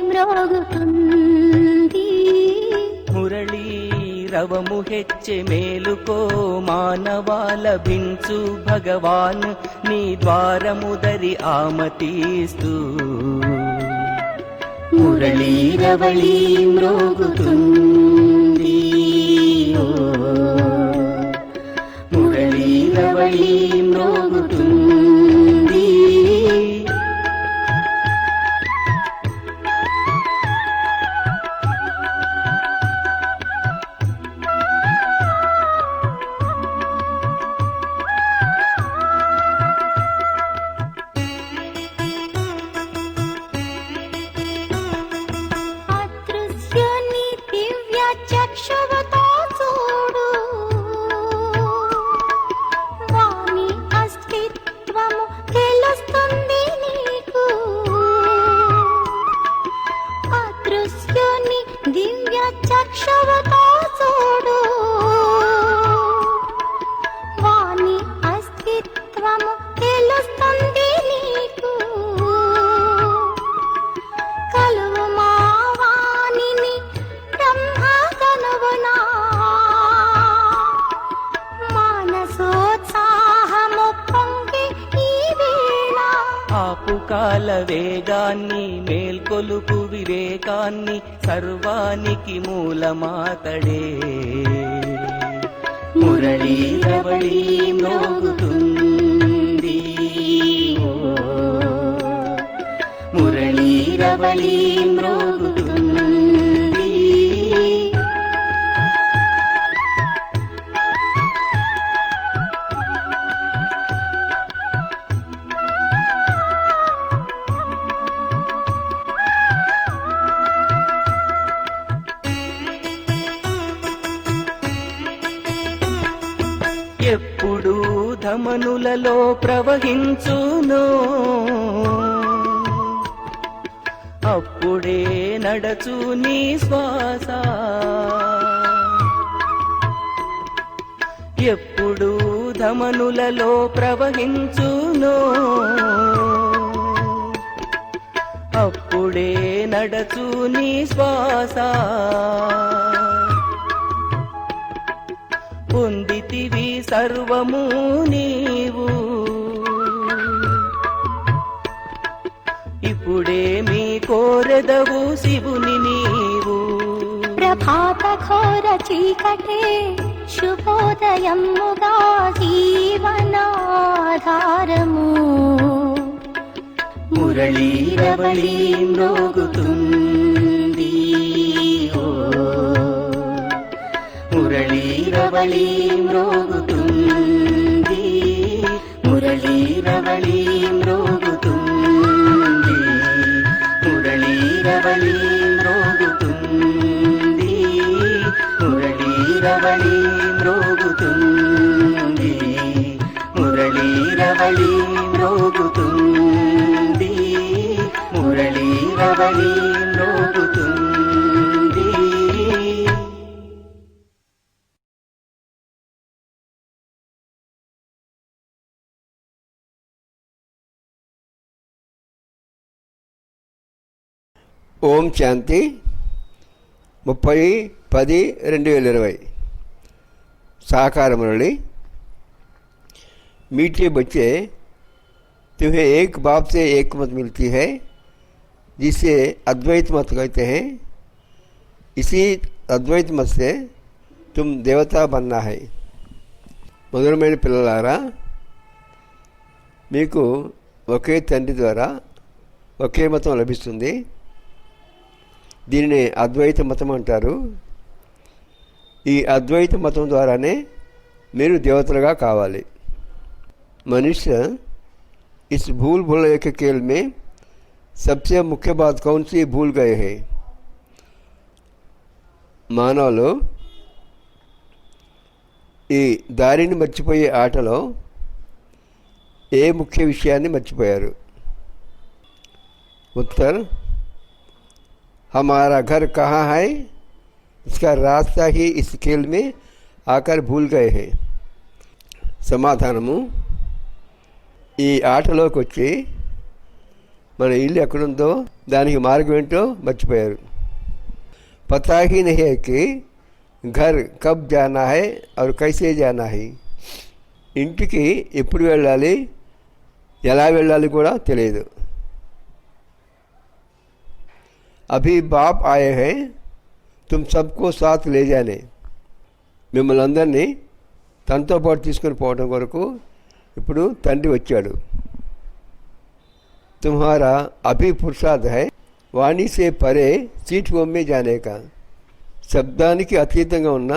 మ్రోగుతుంది. మురళీ రవము హెచ్చె మేలుకో మానవాలభించు భగవాన్ నీ ద్వారముదరి ఆమతిస్తూ. మురళీ రవళీ మ్రోగుతుంది. మురళీ రవళీ మ్రోగుతుంది. అదృశ్యని దివ్య చక్షువుతో చూడు, వాని అస్తిత్వము తెలుస్తుంది నీకు. అదృశ్యని దివ్య చక్షువుతో చూడు, వాని అస్తిత్వము తెలుస్తుంది నీకు. కలువు మా వాణిని బ్రహ్మ కనువునా, మానసోత్సాహము పొంగి ఈ వేళ. ఆపు కాల వేగాన్ని మేల్కొలుపు వివేకాన్ని సర్వానికి మూలమాతడే. మురళీ రవళీ మ్రోగుతుంది. మురళీ రవళీ మ్రోగుతుంది. ఎప్పుడు ధమనులలో ప్రవహించును అప్పుడే నడచు నీ శ్వాస. ఎప్పుడు ధమనులలో ప్రవహించును అప్పుడే నడచు నీ శ్వాస. పొందితివి సర్వము నీవు, ఇప్పుడేమి కోరెదవు శివుని నీవు. ప్రభాత ఘోర చీకటే శుభోదయముగా జీవనాధారము. మురళీ రవళీ మ్రోగుతుంది. మురళీ రవళీ మ్రోగుతుంది. మురళీ రవళీ మ్రోగుతుంది. మురళీ రవళీ మ్రోగుతుంది. మురళీ రవళీ మ్రోగుతుంది. మురళీ రవళీ మ్రోగుతుంది. మురళీ రవళీ మ్రోగుతుంది. ఓం శాంతి 30/10/2020 साकार मुरली। मीठे बच्चे, तुम्हें एक बाप से एक मत मिलती है जिसे अद्वैत मत कहते हैं। इसी अद्वैत मत से तुम देवता बनना है। మధురమైన పిల్లలారా, మీకు ఒకే తండ్రి ద్వారా ఒకే మతం లభిస్తుంది. దీనిని అద్వైత మతం అంటారు. ఈ అద్వైత మతం ద్వారానే మీరు దేవతలుగా కావాలి. मनुष्य इस भूल भुलैया के खेल में सबसे मुख्य बात कौन सी भूल गए हैं? మానవులు ఈ దారిని మర్చిపోయే ఆటలో ఏ ముఖ్య విషయాన్ని మర్చిపోయారు? उत्तर, हमारा घर कहाँ है इसका रास्ता ही इस खेल में आकर भूल गए हैं। సమాధానము, ఈ ఆటలోకి వచ్చి మన ఇల్లు ఎక్కడుందో దానికి మార్గం ఏంటో మర్చిపోయారు. పతా హీ నహీ హై కి ఘర్ కబ్ జానా హై और कैसे जाना है. ఇంటికి ఎప్పుడు వెళ్ళాలి, ఎలా వెళ్ళాలి కూడా తెలియదు. అభి బాప్ ఆయే హై తుమ్ సబ్కో సాత్ లే జానే. మిమ్మల్ని అందరినీ తనతో పాటు తీసుకొని పోవడం కొరకు ఇప్పుడు తండ్రి వచ్చాడు. తుమ్హారా అభి పురుషార్థ్ హై వాణి సే పరే సీట్ బొమ్మే జానేకా. శబ్దానికి అతీతంగా ఉన్న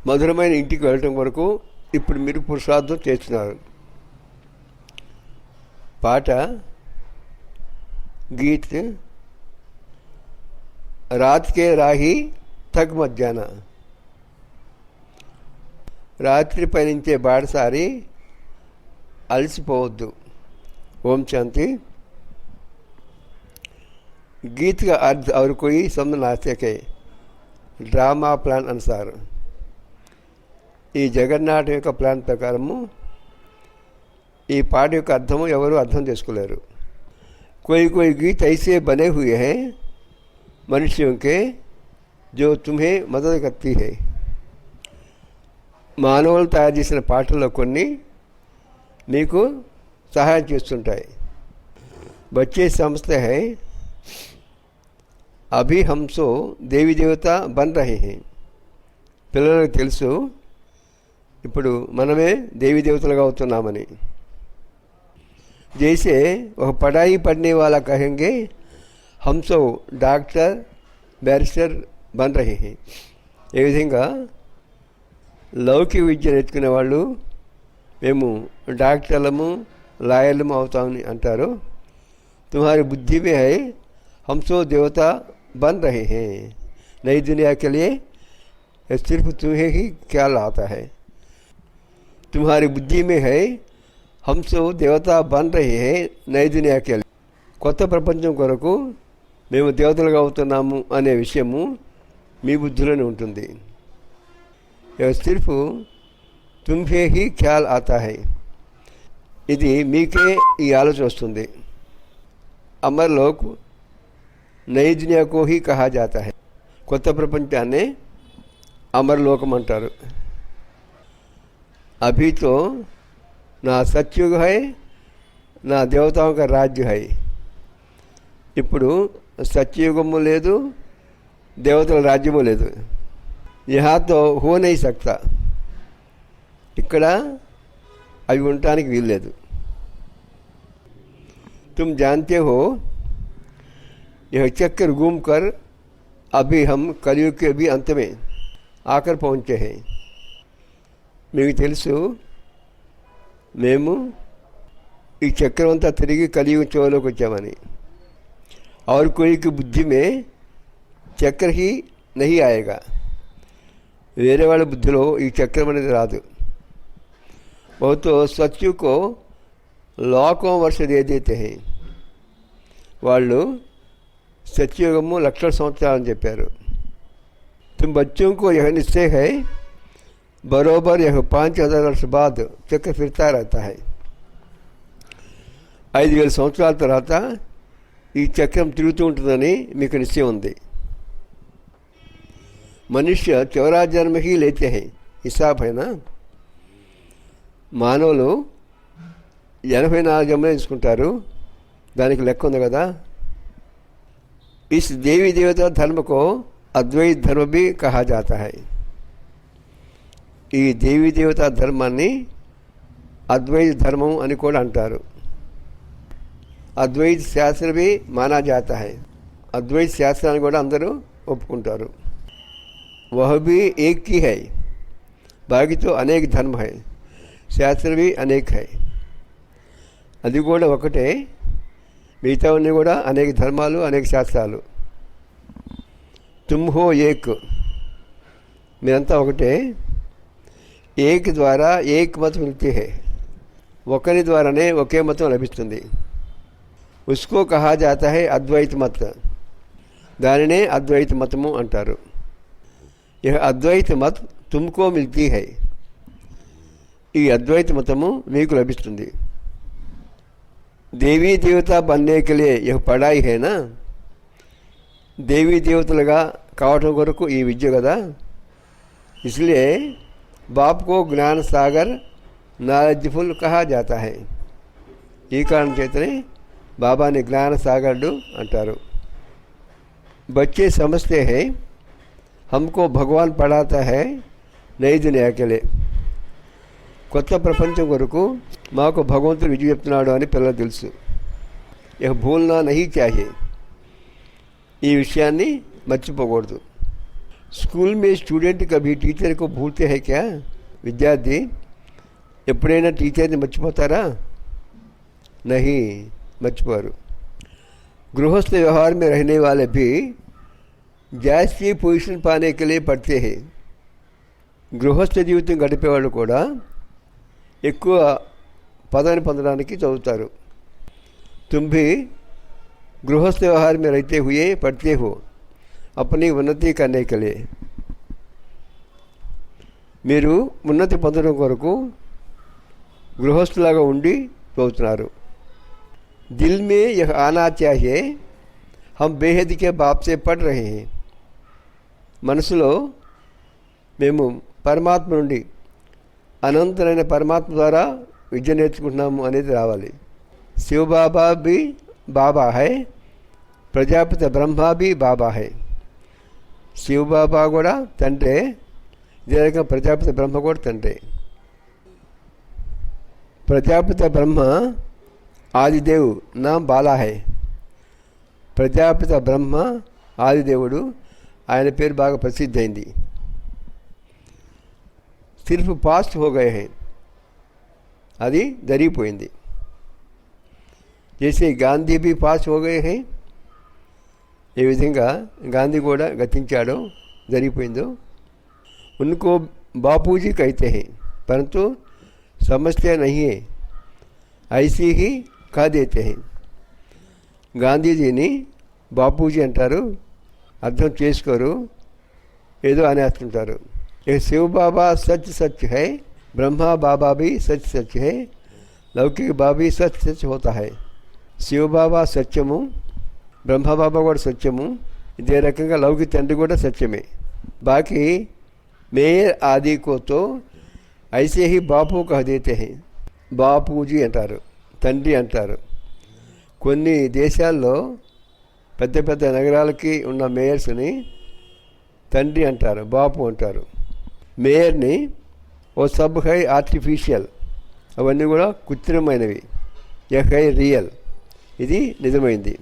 మధురమైన ఇంటికి వెళ్ళటం వరకు ఇప్పుడు మీరు పురుషార్థం చేస్తున్నారు. పాట గీత్ రాత్కే రాహి తగ్ మధ్యాహ్న. రాత్రి పయనించే బాటసారి అలసిపోవద్దు. ओम शांति. गीत का अर्थ और कोई समझ ना सके డ్రామా ప్లాన్ అనుసాर ఈ జగన్నాటం యొక్క ప్లాన్ ప్రకారము ఈ పాట యొక్క అర్థము ఎవరు అర్థం చేసుకోలేరు. कोई कोई गीत ऐसे बने हुए हैं मनुष्यों के जो तुम्हें मदद करती है. మానవులు తయారు చేసిన పాటల్లో కొన్ని మీకు సహాయం చేస్తుంటాయి. बच्चे समझते हैं अभी हम सो देवी देवता बन रहे हैं. పిల్లలకు తెలుసు ఇప్పుడు మనమే దేవి దేవతలుగా అవుతున్నామని. जैसे वह पढ़ाई पढ़ने वाला कहेंगे हम सो डॉक्टर बैरिस्टर बन रहे हैं. ఏ విధంగా లౌకిక విద్య నేర్చుకునే వాళ్ళు మేము డాక్టర్లము లాయర్లము అవుతామని అంటారు. तुम्हारी बुद्धि में है हम सो देवता बन रहे हैं. नई दुनिया के लिए सिर्फ तुम्हें ही ख्याल आता है. तुम्हारी बुद्धि में है हम सो देवता बन रहे हैं नई दुनिया के लिए. కొత్త ప్రపంచం కొరకు మేము దేవతలుగా అవుతున్నాము అనే విషయము మీ బుద్ధిలోనే ఉంటుంది. సిర్ఫ్ తుమ్హే హీ ఖ్యాల్ ఆతా హై. ఇది మీకే ఈ ఆలోచన వస్తుంది. అమర్లోక్ నయి దునియాకో హీ కహా జాతా హై. కొత్త ప్రపంచాన్ని అమర్లోకం అంటారు. అభి తో నా సత్యుగ హై నా దేవతాओं का राज्य है. ఇప్పుడు సత్యయుగము లేదు, దేవతల రాజ్యము లేదు. यहाँ तो हो नहीं सकता. ఇక్కడ అవి ఉండటానికి వీల్లేదు. तुम जानते हो यह चक्कर घूम कर अभी हम कलयुग के भी अंत में आकर पहुँचे हैं. మీకు తెలుసు మేము ఈ చక్రం అంతా తిరిగి కలియుగ చివరిలోకి వచ్చామని. और कोई की बुद्धि में చక్ర ही नहीं आएगा. వేరే వాళ్ళ బుద్ధిలో ఈ చక్రం అనేది రాదు. बहुत सत्यु को लाखों वर्ष दे देते हैं. వాళ్ళు సత్యయుగము లక్షల సంవత్సరాలని చెప్పారు. तुम बच्चों को यह निश्चय है बरोबर यह 5000 वर्ष बाद चक्र फिरता रहता है. 5000 సంవత్సరాల తర్వాత ఈ చక్రం తిరుగుతూ ఉంటుందని మీకు నిశ్చయం ఉంది. మనుష్య 84 జన్మ హీ లేతే హై. హిసాబ్ అయినా మానవులు 84 జన్మలు తీసుకుంటారు. దానికి లెక్క ఉంది కదా. इस देवी देवता धर्म को अद्वैत धर्म भी कहा जाता है. ఈ దేవీ దేవతా ధర్మాన్ని అద్వైత ధర్మం అని కూడా అంటారు. అద్వైత శాస్త్ర भी माना जाता है. అద్వైత శాస్త్రాన్ని కూడా అందరూ ఒప్పుకుంటారు. वह भी एक ही है. बाकी तो अनेक धर्म है. శాస్త్ర भी अनेक है. అది కూడా ఒకటే. మిగతా అన్నీ కూడా అనేక ధర్మాలు అనేక శాస్త్రాలు. తుమ్ హో ఏక్. మీరంతా ఒకటే. ఏక్ ద్వారా ఏక్ మతం మిల్తీ హై. ఒకరి ద్వారానే ఒకే మతం లభిస్తుంది. ఉస్కో కహా జాతా హై అద్వైత మత్. దానినే అద్వైత మతము అంటారు. యహ్ అద్వైత మత్ తుమ్కో మిల్తీ హై. ఈ అద్వైత మతము మీకు లభిస్తుంది. దేవీ దేవత बनने के लिए यह पढ़ाई है ना, దేవీ దేవతలుగా కావటం కొరకు ఈ విద్య కదా. इसलिए बाप को ज्ञान सागर నాలెడ్జ్ఫుల్ कहा जाता है. ఈ కారణం చేతనే బాబాని జ్ఞాన సాగరుడు అంటారు. बच्चे समझते हैं हमको भगवान पढ़ाता है नई दुनिया के लिए. కొత్త ప్రపంచం కొరకు మాకు భగవంతుడు విద్య చెప్తున్నాడు అని పిల్లలు తెలుసు. यह भूलना नहीं चाहिए. ఈ విషయాన్ని మర్చిపోకూడదు. స్కూల్ में స్టూడెంట్ कभी टीचर को भूलते हैं क्या? విద్యార్థి ఎప్పుడైనా టీచర్ని మర్చిపోతారా? नहीं, मर्चिपोरू. गृहस्थ व्यवहार में रहने वाले भी जैज की पोजीशन पाने के लिए पढ़ते हैं. గృహస్థ జీవితం గడిపేవాళ్ళు కూడా ఎక్కువ పదవిని పొందడానికి చదువుతారు. तुम भी गृहस्थ व्यवहार में रहते हुए पढ़ते हो अपनी उन्नति करने के लिए. మీరు ఉన్నతి పొందడం కొరకు గృహస్థులాగా ఉండి చదువుతున్నారు. दिल में यह आना चाहिए हम बेहद के बाप से पढ़ रहे हैं. మనసులో మేము పరమాత్మ నుండి అనంతమైన పరమాత్మ ద్వారా విద్య నేర్చుకుంటున్నాము అనేది రావాలి. శివబాబా भी బాబా है, ప్రజాపతి బ్రహ్మ भी బాబా है. శివబాబా కూడా తండ్రే, ఇదే రకంగా ప్రజాపతి బ్రహ్మ కూడా తండ్రే. ప్రజాపతి బ్రహ్మ ఆదిదేవ్ నామ్ బాలా హై. ప్రజాపతి బ్రహ్మ ఆదిదేవుడు, ఆయన పేరు బాగా ప్రసిద్ధి అయింది. సిర్ఫ్ పాస్ట్ హో గయే హై, అది జరిగిపోయింది. జైసే గాంధీ भी పాస్ట్ హో గయే హై, ఏ విధంగా గాంధీ కూడా గతించాడో జరిగిపోయిందో. उनको बापूजी कहते हैं परंतु समझते नहीं है, ऐसी ही कह देते हैं. గాంధీజీని బాపూజీ అంటారు, అర్థం చేసుకోరు, ఏదో అనేస్తుంటారు. ये शिव बाबा सच सच है, ब्रह्मा बाबा भी सच सच है, लौकिक बाबा भी सच सच होता है. శివ బాబా సత్యము, బ్రహ్మ బాబా కూడా సత్యము, ఇదే రకంగా లౌకిక తండ్రి కూడా సత్యమే. బాకీ మేయర్ ఆది కోతో ఐసే హీ బాపు కహ దేతే హై. బాపూజీ అంటారు, తండ్రి అంటారు. కొన్ని దేశాల్లో పెద్ద పెద్ద నగరాలకి ఉన్న మేయర్స్ని తండ్రి అంటారు, బాపు అంటారు. మేయర్ని ఓ సబ్ హై ఆర్టిఫిషియల్, అవన్నీ కూడా కృత్రిమైనవి. యహ్ హై రియల్, ఇది నిజమైంది.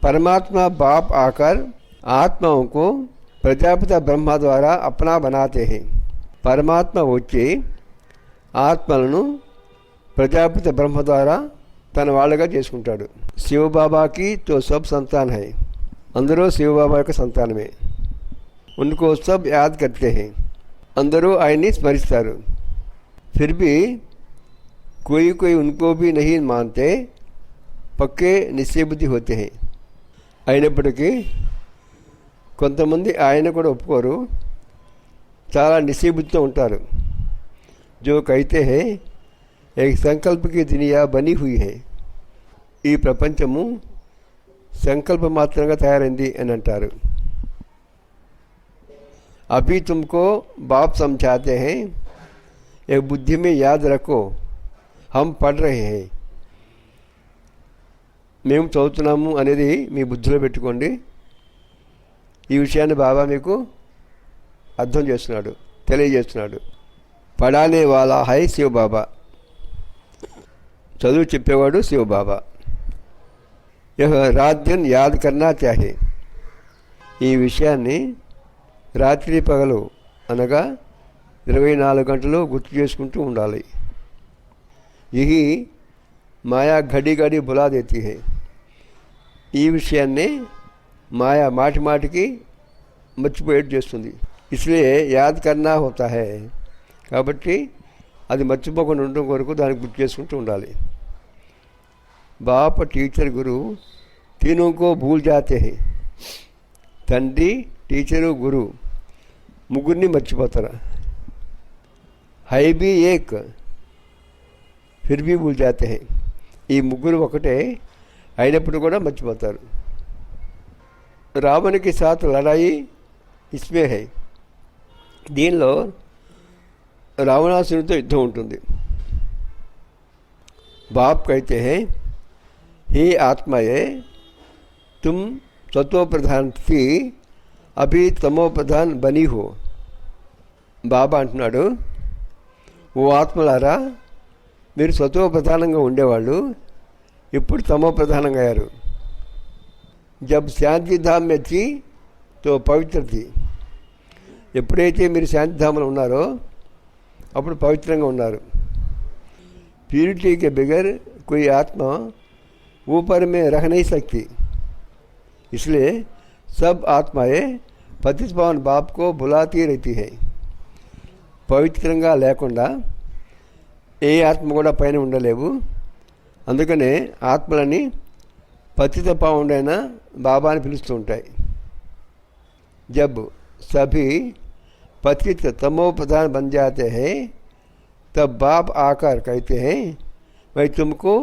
పరమాత్మ బాప్ ఆకర్ ఆత్మओं को ప్రజాపతి బ్రహ్మ ద్వారా అప్నా బనాతే హై. పరమాత్మ వచ్చి ఆత్మలను ప్రజాపతి బ్రహ్మ ద్వారా తన వాళ్ళగా చేసుకుంటాడు. శివబాబాకి తో సబ్ సంతాన్ హై, అందరూ శివబాబా యొక్క సంతానమే. ఉनको సబ్ యాద్ కర్తే హై, అందరూ ఆయన్ని స్మరిస్తారు. ఫిర్ భీ कोई कोई उनको भी नहीं मानते, పక్కే నిశ్చయబుద్ధి హోతే హై. అయినప్పటికీ కొంతమంది ఆయన కూడా ఒప్పుకోరు, చాలా నిశ్చయబుద్ధితో ఉంటారు. जो कहते हैं एक संकल्प की दुनिया बनी हुई है, ఈ ప్రపంచము సంకల్ప మాత్రంగా తయారైంది అని అంటారు. अभी तुमको बाप समझाते हैं, एक बुद्धि में याद रखो हम पढ़ रहे हैं. మేము చదువుతున్నాము అనేది మీ బుద్ధిలో పెట్టుకోండి. ఈ విషయాన్ని బాబా మీకు అర్థం చేస్తున్నాడు, తెలియజేస్తున్నాడు. పడానే వాలా హై శివబాబా, చదువు చెప్పేవాడు శివబాబా. యహ రాత్ దిన్ యాద్ కర్నా చాహే, ఈ విషయాన్ని రాత్రి పగలు అనగా 24 గంటలు గుర్తు చేసుకుంటూ ఉండాలి. యహి మాయా ఘడి ఘడి బులా దేతీ హై, ఈ విషయాన్నే మాయా మాటి మాటికి మర్చిపోయేట్టు చేస్తుంది. ఇస్లియే యాద్ కర్నా హోతా హై, కాబట్టి అది మర్చిపోకుండా ఉండడం కొరకు దానికి గుర్తు చేసుకుంటూ ఉండాలి. బాప్ టీచర్ గురువు तीनों को भूल जाते हैं. తండ్రి, టీచరు, గురువు ముగ్గురిని మర్చిపోతారా. హై भी एक फिर भी भूल जाते हैं, ఈ ముగ్గురు ఒకటే అయినప్పుడు కూడా మర్చిపోతారు. రావణ్కి సాత్ లడాయి ఇస్మే హై. దీనిలో రావణాసునితో యుద్ధం ఉంటుంది. बाप कहते हैं हे आत्माए तुम सत्व प्रधान थी अभी तमो प्रधान बनी हो. బాబా అంటున్నాడు, ఓ ఆత్మలారా, మీరు సత్వ ప్రధానంగా ఉండేవాళ్ళు ఇప్పుడు తమో ప్రధానంగా అయ్యారు. జబ్ శాంతిధామ్ में थी तो పవిత్ర थी. ఎప్పుడైతే మీరు శాంతిధామంలో ఉన్నారో అప్పుడు పవిత్రంగా ఉన్నారు. प्यूरिटी के बगैर कोई आत्मा ऊपर में रह नहीं सकती. इसलिए सब आत्माएं पतित पावन बाप को बुलाती रहती है. పవిత్రంగా లేకుండా ఏ ఆత్మ కూడా పైన ఉండలేవు. అందుకనే ఆత్మలని పతిత పావనుడైన బాబాని పిలుస్తూ ఉంటాయి. जब सभी पतित तमो प्रधान बन जाते हैं तब बाप आकर कहते हैं मैं तुमको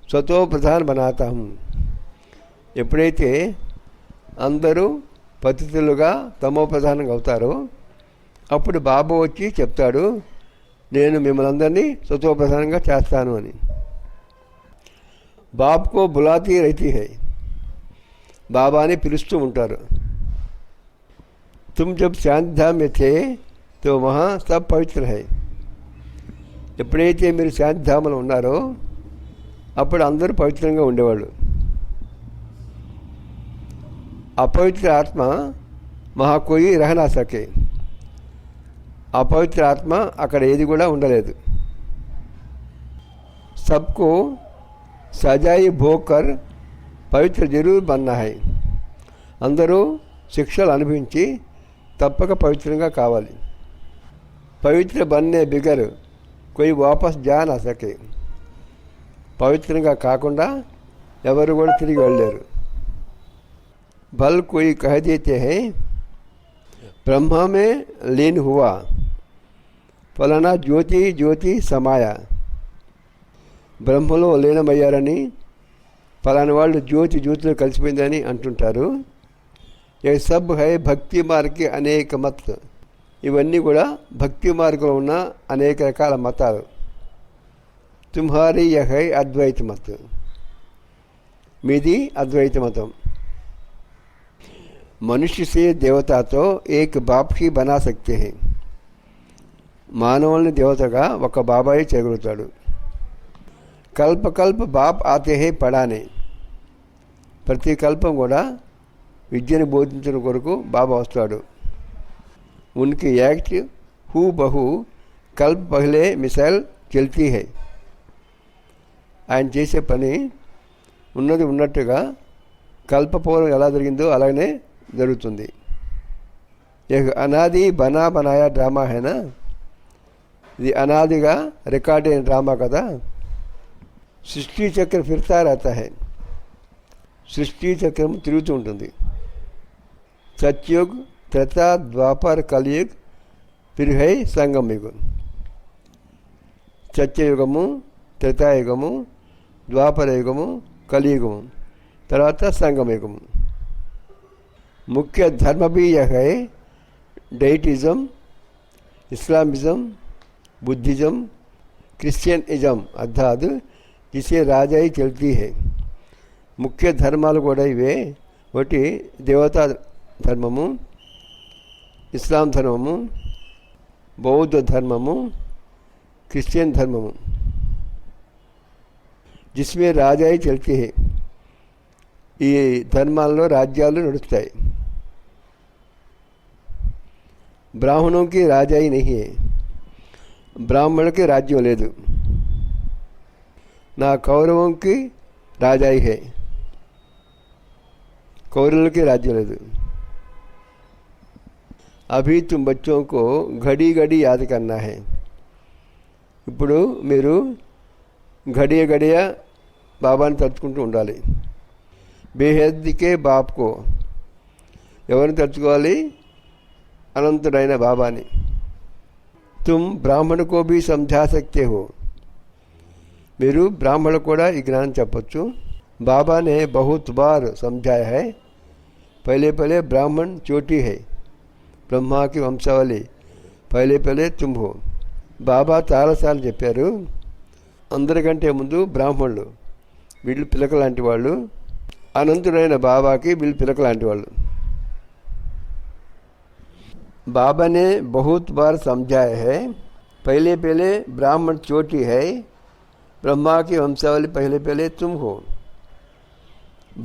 सतो प्रधान बनाता हूँ. ఎప్పుడైతే అందరూ పతితులుగా తమో ప్రధానంగా అవుతారో అప్పుడు బాబా వచ్చి చెప్తాడు, నేను మిమ్మల్ని అందరినీ సతో ప్రధానంగా చేస్తాను అని. బాబ్కో బులాతీ రైతీ హై. బాబాని పిలుస్తూ ఉంటారు. तुम जब శాంతిధామ్ में थे तो वहाँ सब पवित्र है. ఎప్పుడైతే మీరు శాంతిధామంలో ఉన్నారో అప్పుడు అందరూ పవిత్రంగా ఉండేవాళ్ళు. అపవిత్ర ఆత్మ మహా కోయి రహనా సకే. అపవిత్ర ఆత్మ అక్కడ ఏది కూడా ఉండలేదు. సబ్కో సజాయి భోకర్ పవిత్ర జరూర్ బన్నా హై. అందరూ శిక్షలు అనుభవించి తప్పక పవిత్రంగా కావాలి. పవిత్ర బన్నే బిగర్ कोई वापस जा ना सके. పవిత్రంగా కాకుండా ఎవరు కూడా తిరిగి వెళ్ళలేరు. भल कोई कह देते हैं ब्रह्मा में लीन हुआ फलाना ज्योति ज्योति समाया. బ్రహ్మలో లీనమయ్యారని ఫలానా వాళ్ళు జ్యోతి జ్యోతిలో కలిసిపోయిందని అంటుంటారు. ये सब है భక్తి మార్గ అనేక మత్. ఇవన్నీ కూడా భక్తి మార్గంలో ఉన్న అనేక రకాల మతాలు. తుమ్హారీ యహ్ హై అద్వైత మత్. మీది అద్వైత మతం. మనుష్య సే దేవతతో ఏక్ బాప్ హీ బనా సక్తే హై. మానవుల్ని దేవతగా ఒక బాబాయి చేయగలుగుతాడు. కల్ప కల్ప బాప్ ఆతే హై పడానే. ప్రతి కల్పం కూడా విద్యను బోధించడం కొరకు బాబా వస్తాడు. उनकी एक्ट हू बहू कल्प पहले मिसाइल चलती है. ఆయన చేసే పని ఉన్నది ఉన్నట్టుగా కల్పపూర్వం ఎలా జరిగిందో అలాగనే జరుగుతుంది. एक అనాది బనా బనాయా డ్రామా హైనా. ఇది అనాదిగా రికార్డ్ అయిన డ్రామా కదా. సృష్టి చక్ర ఫిర్తా रहता है. సృష్టి చక్రం తిరుగుతూ ఉంటుంది. సత్యుగ్ త్రేతా ద్వాపర్ కలియుగ్ फिर है సంగమ యుగం. సత్యయుగము, త్రేతాయుగము, ద్వాపర యుగము, కలియుగము, తర్వాత సంగమయుగము. ముఖ్య ధర్మ भी यह है డైటిజం, ఇస్లామిజం, बुद्धिज्म, క్రిస్టియనిజం అర్థాత్ जिसे రాజాయి చల్తీ है. ముఖ్య ధర్మాలు కూడా ఇవే. ఒకటి దేవతా ధర్మము, ఇస్లాం ధర్మము, బౌద్ధ ధర్మము, క్రిస్టియన్ ధర్మము. జిస్మే రాజాయి చల్తీ హై. ఈ ధర్మాల్లో రాజ్యాలు నడుస్తాయి. బ్రాహ్మణోకి రాజాయి నహీ హై. బ్రాహ్మణులకి రాజ్యం లేదు. నా కౌరవంకి రాజాయి హై. కౌరవులకి రాజ్యం లేదు. అభి తుమ్ బచ్చోं को घड़ी घड़ी याद करना है. ఇప్పుడు మీరు గడియ గడియ బాబాని తలుచుకుంటూ ఉండాలి. బేహద్కే బాప్కో. ఎవరిని తలుచుకోవాలి? అనంతుడైన బాబాని. तुम ब्राह्मण को भी समझा सकते हो. మీరు ब्राह्मण కూడా ఈ జ్ఞానం చెప్పొచ్చు. बाबा ने बहुत बार समझाया है, पहले पहले ब्राह्मण चोटी है, ब्रह्मा की వంశావళి, पहले पहले तुम हो. బాబా చాలాసార్లు చెప్పారు, అందరికంటే ముందు బ్రాహ్మణులు, వీళ్ళు పిలక లాంటి వాళ్ళు, అనంతుడైన బాబాకి వీళ్ళు పిలక లాంటి వాళ్ళు. बाबा ने बहुत बार समझाया है, पहले पहले ब्राह्मण चोटी है, ब्रह्मा की వంశావళి पहले पहले तुम हो.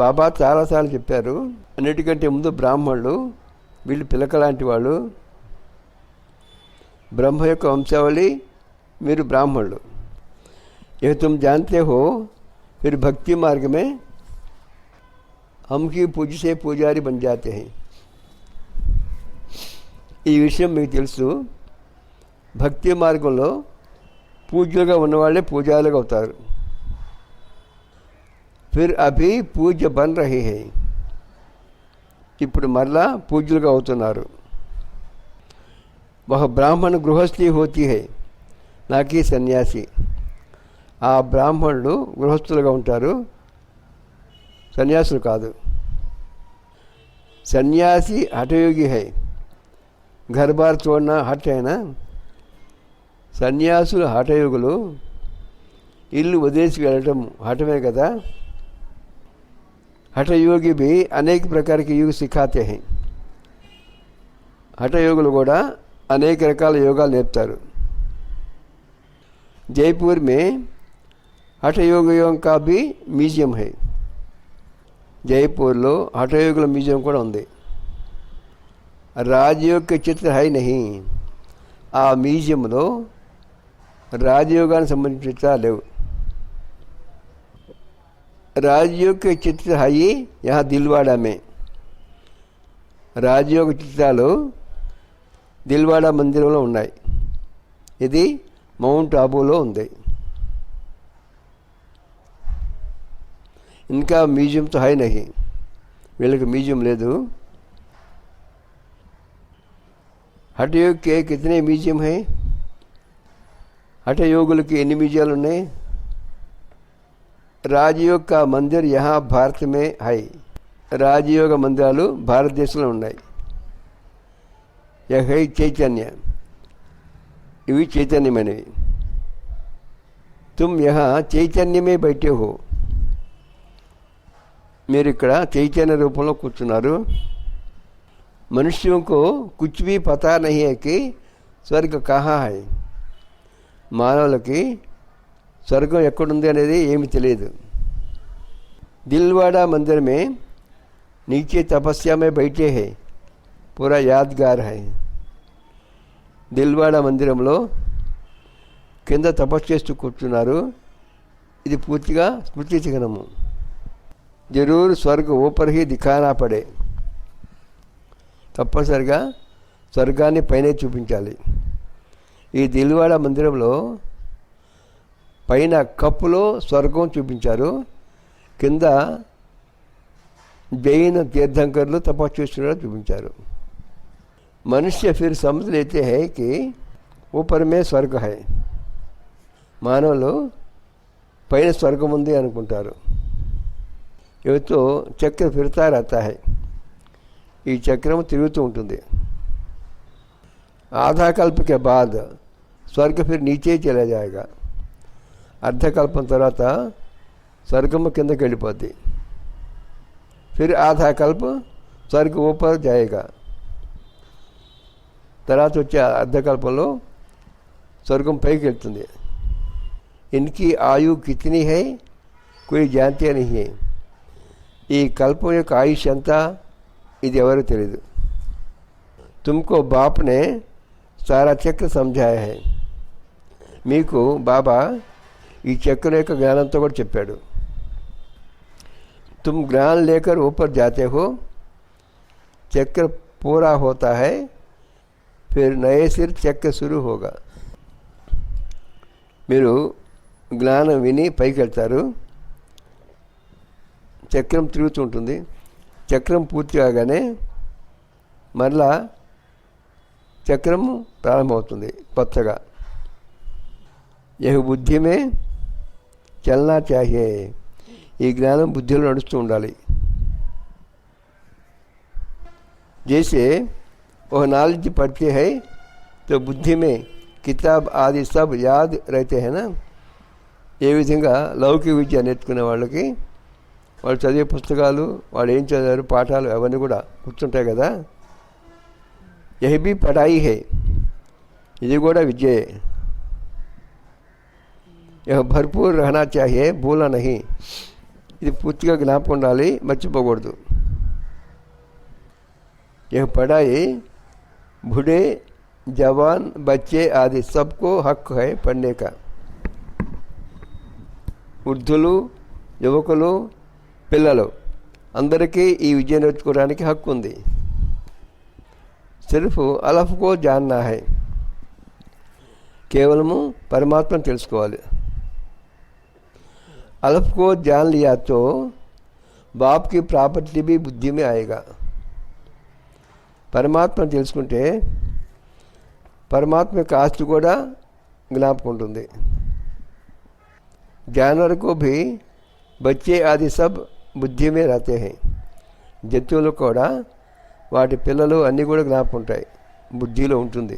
బాబా చాలాసార్లు చెప్పారు, అన్నిటికంటే ముందు బ్రాహ్మణులు, వీళ్ళు పిలక లాంటి వాళ్ళు, ब्रह्म యొక్క వంశావళి, మీరు బ్రాహ్మణులు. यह तुम जानते हो, फिर भक्ति मार्ग में हम की पूज से पूजारी बन जाते हैं. ఈ విషయం మీకు తెలుసు, భక్తి మార్గంలో పూజ్యులుగా ఉన్నవాళ్ళే పూజారులుగా అవుతారు. फिर अभी पूज्य बन रहे हैं, ఇప్పుడు మరలా పూజ్యులుగా అవుతున్నారు. वह ब्राह्मण गृहस्थी होती है, నాకి సన్యాసి. ఆ బ్రాహ్మణులు గృహస్థులుగా ఉంటారు, సన్యాసులు కాదు. సన్యాసి హఠయోగి है, घर बार छोड़ना हट है ना. సన్యాసులు హఠయోగులు, ఇల్లు వదిలేసి వెళ్ళటం హఠమే కదా. హఠయోగి भी అనేక प्रकार के योग सिखाते हैं. హఠయోగులు కూడా అనేక రకాల యోగాలు నేర్పుతారు. जयपुर में హఠయోగం का भी म्यूजियम है. జైపూర్లో హఠయోగుల మ్యూజియం కూడా ఉంది. రాజయోగ చిత్ర హై నహీ, ఆ మ్యూజియంలో రాజయోగానికి సంబంధించిన చిత్రాలు లేవు. రాజయోగ చిత్ర హై యహా దిల్వాడా మే, రాజయోగ చిత్రాలు దిల్వాడా మందిరంలో ఉన్నాయి. ఇది మౌంట్ ఆబూలో ఉంది. ఇంకా మ్యూజియం తో హై నహీ, వీళ్ళకి మ్యూజియం లేదు. హఠయోగ్ కే కితనే మ్యూజియం హై, హఠయోగులకి ఎన్ని మ్యూజియాలు ఉన్నాయి? రాజయోగ్ కా మందిర్ యహా భారత్ మే హై, రాజయోగ మందిరాలు భారతదేశంలో ఉన్నాయి. యహ్ హై చైతన్య, ఇవి చైతన్యమైనవి. తుమ్ యహా చైతన్యమే బైఠే హో, మీరు ఇక్కడ చైతన్య రూపంలో కూర్చున్నారు. మనుష్యోं को कुछ भी पता नहीं है कि స్వర్గ కహా హై, మానవులకి స్వర్గం ఎక్కడుంది అనేది ఏమి తెలియదు. దిల్వాడా మందిర్ మే नीचे तपस्या में बैठे है, पूरा यादगार है. దిల్వాడా మందిరంలో కింద తపస్సు చేస్తూ కూర్చున్నారు, ఇది పూర్తిగా స్మృతి చిహ్నము. జరూర్ స్వర్గ ఊపర్ హీ దిఖానా పడే, తప్పనిసరిగా స్వర్గాన్ని పైనే చూపించాలి. ఈ దిల్వాడా మందిరంలో పైన కప్పులో స్వర్గం చూపించారు, కింద జైన తీర్థంకర్లు తపస్సు చేస్తున్నారు చూపించారు. మనుష్య ఫిర్ సమझ लेते हैं कि ऊपर में स्वर्ग है, మానవులు పైన స్వర్గం ఉంది అనుకుంటారు. ఇవతో చక్ర ఫిర్తా रहता है, ఈ చక్రం తిరుగుతూ ఉంటుంది. ఆధాకల్ప के बाद స్వర్గ ఫిర్ నీచే చలా जाएगा, అర్ధకల్పం తర్వాత స్వర్గము కిందకి వెళ్ళిపోద్ది. फिर आधा कल्प स्वर्ग ऊपर जाएगा, తర్వాత వచ్చే అర్ధకల్పంలో స్వర్గం పైకి వెళ్తుంది. ఇన్కి ఆయు కితనీ హై కోయి జాంతే నహీ హై, ఈ కల్పం యొక్క ఆయుష్ ఎంత ఇది ఎవరు తెలియదు. తుమ్కో బాప్ నే సారా చక్ర సమझाया है, మీకు బాబా ఈ చక్రం యొక్క జ్ఞానంతో కూడా చెప్పాడు. तुम ज्ञान लेकर ऊपर जाते हो, चक्र पूरा होता है, फिर नए सिर चक्र शुरू होगा. మీరు జ్ఞానం విని పైకి వెళ్తారు, చక్రం తిరుగుతూ ఉంటుంది. చక్రం పూర్తి కాగానే మరలా చక్రం ప్రారంభమవుతుంది కొత్తగా. యహ్ బుద్ధి మే చలనా చాహియే. ఈ జ్ఞానం బుద్ధిలో నడుస్తూ ఉండాలి. जैसे वह नॉलेज पढ़ते हैं तो बुद्धि में किताब आदि सब याद रहते हैं ना. ఏ విధంగా లౌకిక విద్య నేర్చుకునే వాళ్ళకి వాళ్ళు చదివే పుస్తకాలు, వాళ్ళు ఏం చదివారు, పాఠాలు అవన్నీ కూడా గుర్తుంటాయి కదా. यह भी पढ़ाई है, ఇది కూడా విద్యే. यह भरपूर रहना चाहिए, भूलना नहीं. ఇది పూర్తిగా జ్ఞాపకం ఉండాలి, మర్చిపోకూడదు. यह पढ़ाई बूढ़े, जवान, बच्चे आदि सबको हक है पढ़ने का. వృద్ధులు, యువకులు, పిల్లలు అందరికీ ఈ విద్య నేర్చుకోవడానికి హక్కు ఉంది. సిర్ఫ్ అలఫ్ కో జాన్నా హై, కేవలము పరమాత్మను తెలుసుకోవాలి. అలఫ్ కో జాన్ లియా తో బాప్ की प्रॉपर्टी भी बुद्धि में आएगा. పరమాత్మను తెలుసుకుంటే పరమాత్మ యొక్క ఆస్తి కూడా జ్ఞాపకం ఉంటుంది. जानवर को भी बच्चे आदि सब बुद्धि में रहते हैं. జంతువులు కూడా వాటి పిల్లలు అన్నీ కూడా జ్ఞాపకం ఉంటాయి, బుద్ధిలో ఉంటుంది.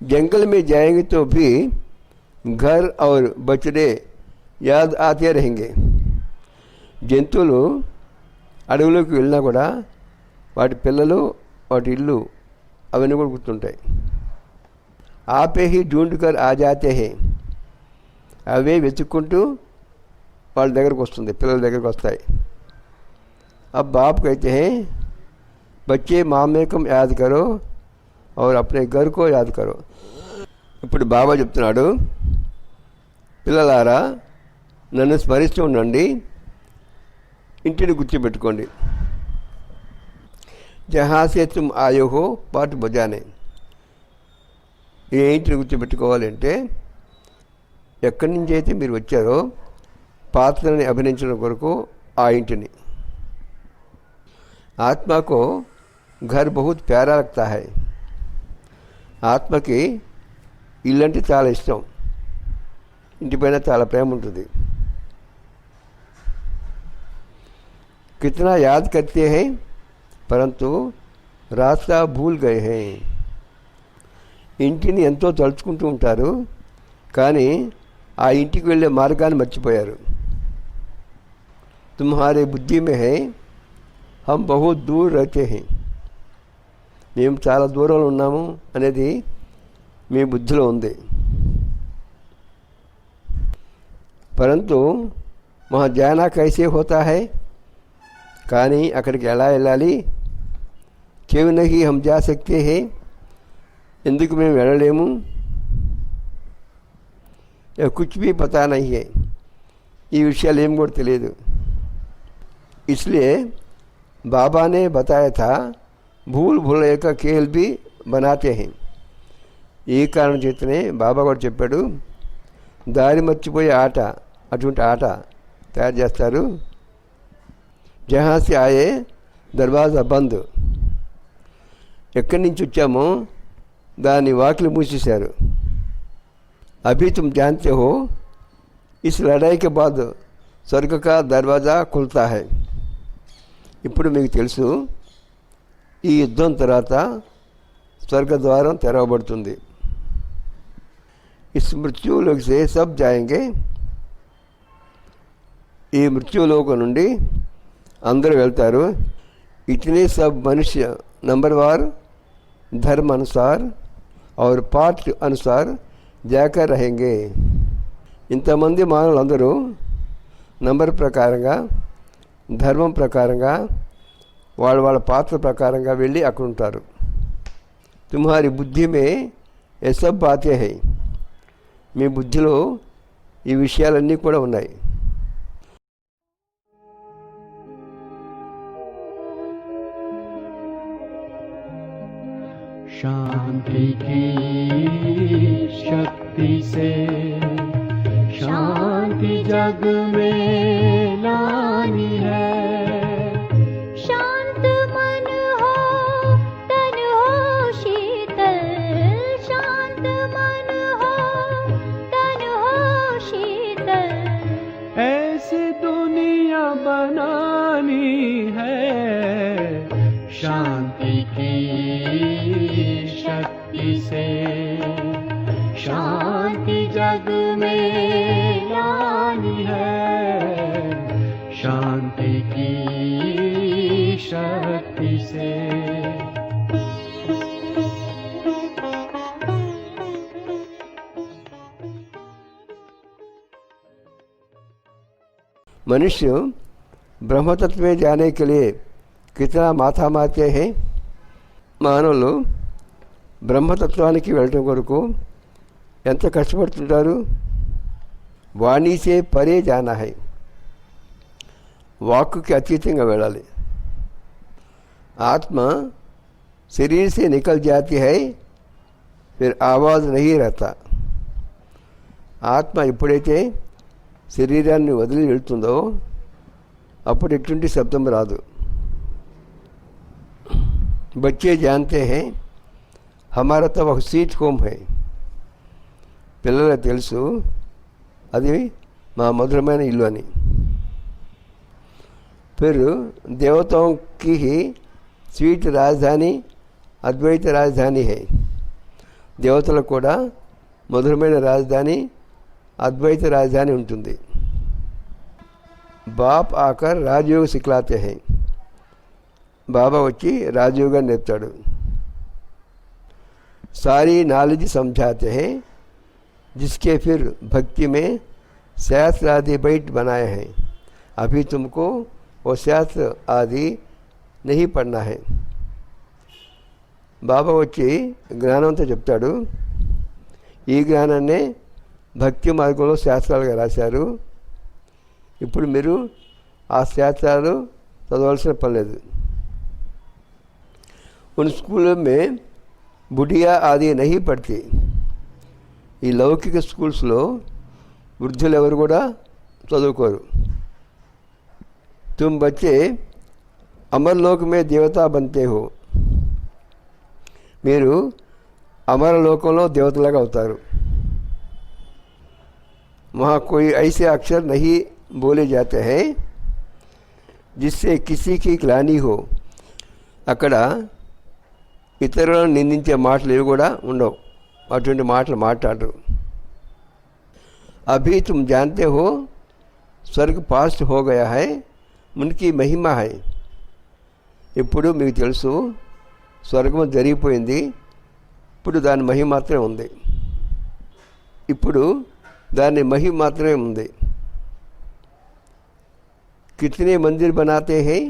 जंगल में जाएंगे तो भी घर और बछड़े याद आते रहेंगे. జంతువులు అడవులోకి వెళ్ళినా కూడా వాటి పిల్లలు, వాటి ఇల్లు అవన్నీ కూడా గుర్తుంటాయి. ఆపే హీ ढूंढ कर आ जाते हैं, అవే వెతుక్కుంటూ వాళ్ళ దగ్గరకు వస్తుంది, పిల్లల దగ్గరకు వస్తాయి. अब बाप कहते हैं बच्चे मामे को याद करो और अपने घर को याद करो. ఇప్పుడు బాబా చెప్తున్నాడు, పిల్లలారా నన్ను స్మరిస్తూ ఉండండి, ఇంటిని గుర్తుపెట్టుకోండి. జहाँ से तुम आए हो पाठ बजाने. ఏ ఇంటిని గుర్తుపెట్టుకోవాలంటే ఎక్కడి నుంచి అయితే మీరు వచ్చారో పాత్రని అభినయించడం కొరకు ఆ ఇంటిని. आत्मा को घर बहुत प्यारा लगता है. ఆత్మకి ఇల్లంటే చాలా ఇష్టం, ఇంటిపైన చాలా ప్రేమ ఉంటుంది. कितना याद करते हैं परंतु रास्ता भूल गए हैं. ఇంటిని ఎంతో తలుచుకుంటూ ఉంటారు, కానీ ఆ ఇంటికి వెళ్ళే మార్గాన్ని మర్చిపోయారు. तुम्हारे बुद्धि में है हम बहुत दूर रहते हैं. మేము చాలా దూరంలో ఉన్నాము అనేది మీ బుద్ధిలో ఉంది. परंतु वहाँ जाना कैसे होता है, కానీ అక్కడికి ఎలా వెళ్ళాలి? क्यों नहीं हम जा सकते हैं, ఎందుకు మేము వెళ్ళలేము? कुछ भी पता नहीं है, ఈ విషయాలు ఏం కూడా తెలియదు. इसलिए बाबा ने बताया था भूल भुलैया का खेल भी बनाते हैं. ఈ కారణం చేతనే బాబా కూడా చెప్పాడు, దారి మర్చిపోయే ఆట, అటువంటి ఆట తయారు చేస్తారు. జहाँ से आए దర్వాజా బంద్, ఎక్కడి నుంచి వచ్చామో దాని వాకిలి మూసేశారు. अभी तुम जानते हो इस लड़ाई के बाद स्वर्ग का दरवाज़ा खुलता है. ఇప్పుడు మీకు తెలుసు ఈ యుద్ధం తర్వాత స్వర్గద్వారం తెరవబడుతుంది. इस मृत्युलोक से सब जाएंगे. ఈ మృత్యులోకం నుండి అందరూ వెళ్తారు. इतने सब मनुष्य नंबरवार धर्म अनुसार और पाठ अनुसार जाकर रहेंगे. ఇంతమంది మానవులందరూ నంబర్ ప్రకారంగా, ధర్మం ప్రకారంగా, వాళ్ళ పాత్ర ప్రకారంగా వెళ్ళి అక్కడ ఉంటారు. తుమ్హారి బుద్ధి మే ఏ సబ్ బాతే హై, మీ బుద్ధిలో ఈ విషయాలన్నీ కూడా ఉన్నాయి. शांति की शक्ति से शांति जग में लानी है. शांत मन हो तन हो शीतल, शांत मन हो तन हो शीतल, शांति की शक्ति से शांति जग में लानी है, शांति की शक्ति से। मनुष्य ब्रह्म तत्व में जाने के लिए कितना माथा मारते हैं। మానవులు బ్రహ్మతత్వానికి వెళ్ళటం కొరకు ఎంత కష్టపడుతుంటారు। వాణి సే పరే జానా హై, వాక్కుకి అతీతంగా వెళ్ళాలి। ఆత్మ శరీर से निकल जाती है, फिर आवाज़ नहीं रहता। ఆత్మ ఎప్పుడైతే శరీరాన్ని వదిలి వెళ్తుందో అప్పుడు ఎటువంటి శబ్దం రాదు। बच्चे जानते हैं हमारा तो वह स्वीट होम है, పిల్లలకు తెలుసు అది మా మధురమైన ఇల్లు అని। फिर देवताओं की ही स्वीट राजधानी अद्वैत राजधानी है, దేవతలకు కూడా మధురమైన రాజధాని అద్వైత రాజధాని ఉంటుంది। బాప్ ఆకర్ రాజయోగ సిఖలాతే హై, బాబా వచ్చి రాజయోగాన్ని నేర్పుతాడు। सारी नॉलेज समझाते हैं जिसके फिर भक्ति में शास्त्र आदि बैठ बनाए हैं। अभी तुमको वो शास्त्र आदि नहीं पढ़ना है। బాబా వచ్చి జ్ఞానంతో చెప్తాడు, ఈ జ్ఞానాన్నే భక్తి మార్గంలో శాస్త్రాలుగా రాశారు, ఇప్పుడు మీరు ఆ శాస్త్రాలు చదవాల్సిన పని లేదు। उन स्कूलों में बुढ़िया आदि नहीं पढ़ती, ఈ లౌకిక స్కూల్స్లో వృద్ధులు ఎవరు కూడా చదువుకోరు। तुम बच्चे अमरलोक में देवता बनते हो, మీరు అమరలోకంలో దేవతలాగా అవుతారు। वहाँ कोई ऐसे अक्षर नहीं बोले जाते हैं जिससे किसी की ग्लानि हो, అక్కడ ఇతరులను నిందించే మాటలు ఇవి కూడా ఉండవు, అటువంటి మాటలు మాట్లాడరు। अभी तुम जानते हो स्वर्ग पास्ट हो गया है, उनकी महिमा है। ఇప్పుడు మీకు తెలుసు స్వర్గం జరిగిపోయింది, ఇప్పుడు దాని మహిమ మాత్రమే ఉంది, ఇప్పుడు దాని మహిమ మాత్రమే ఉంది। कितने मंदिर बनाते हैं,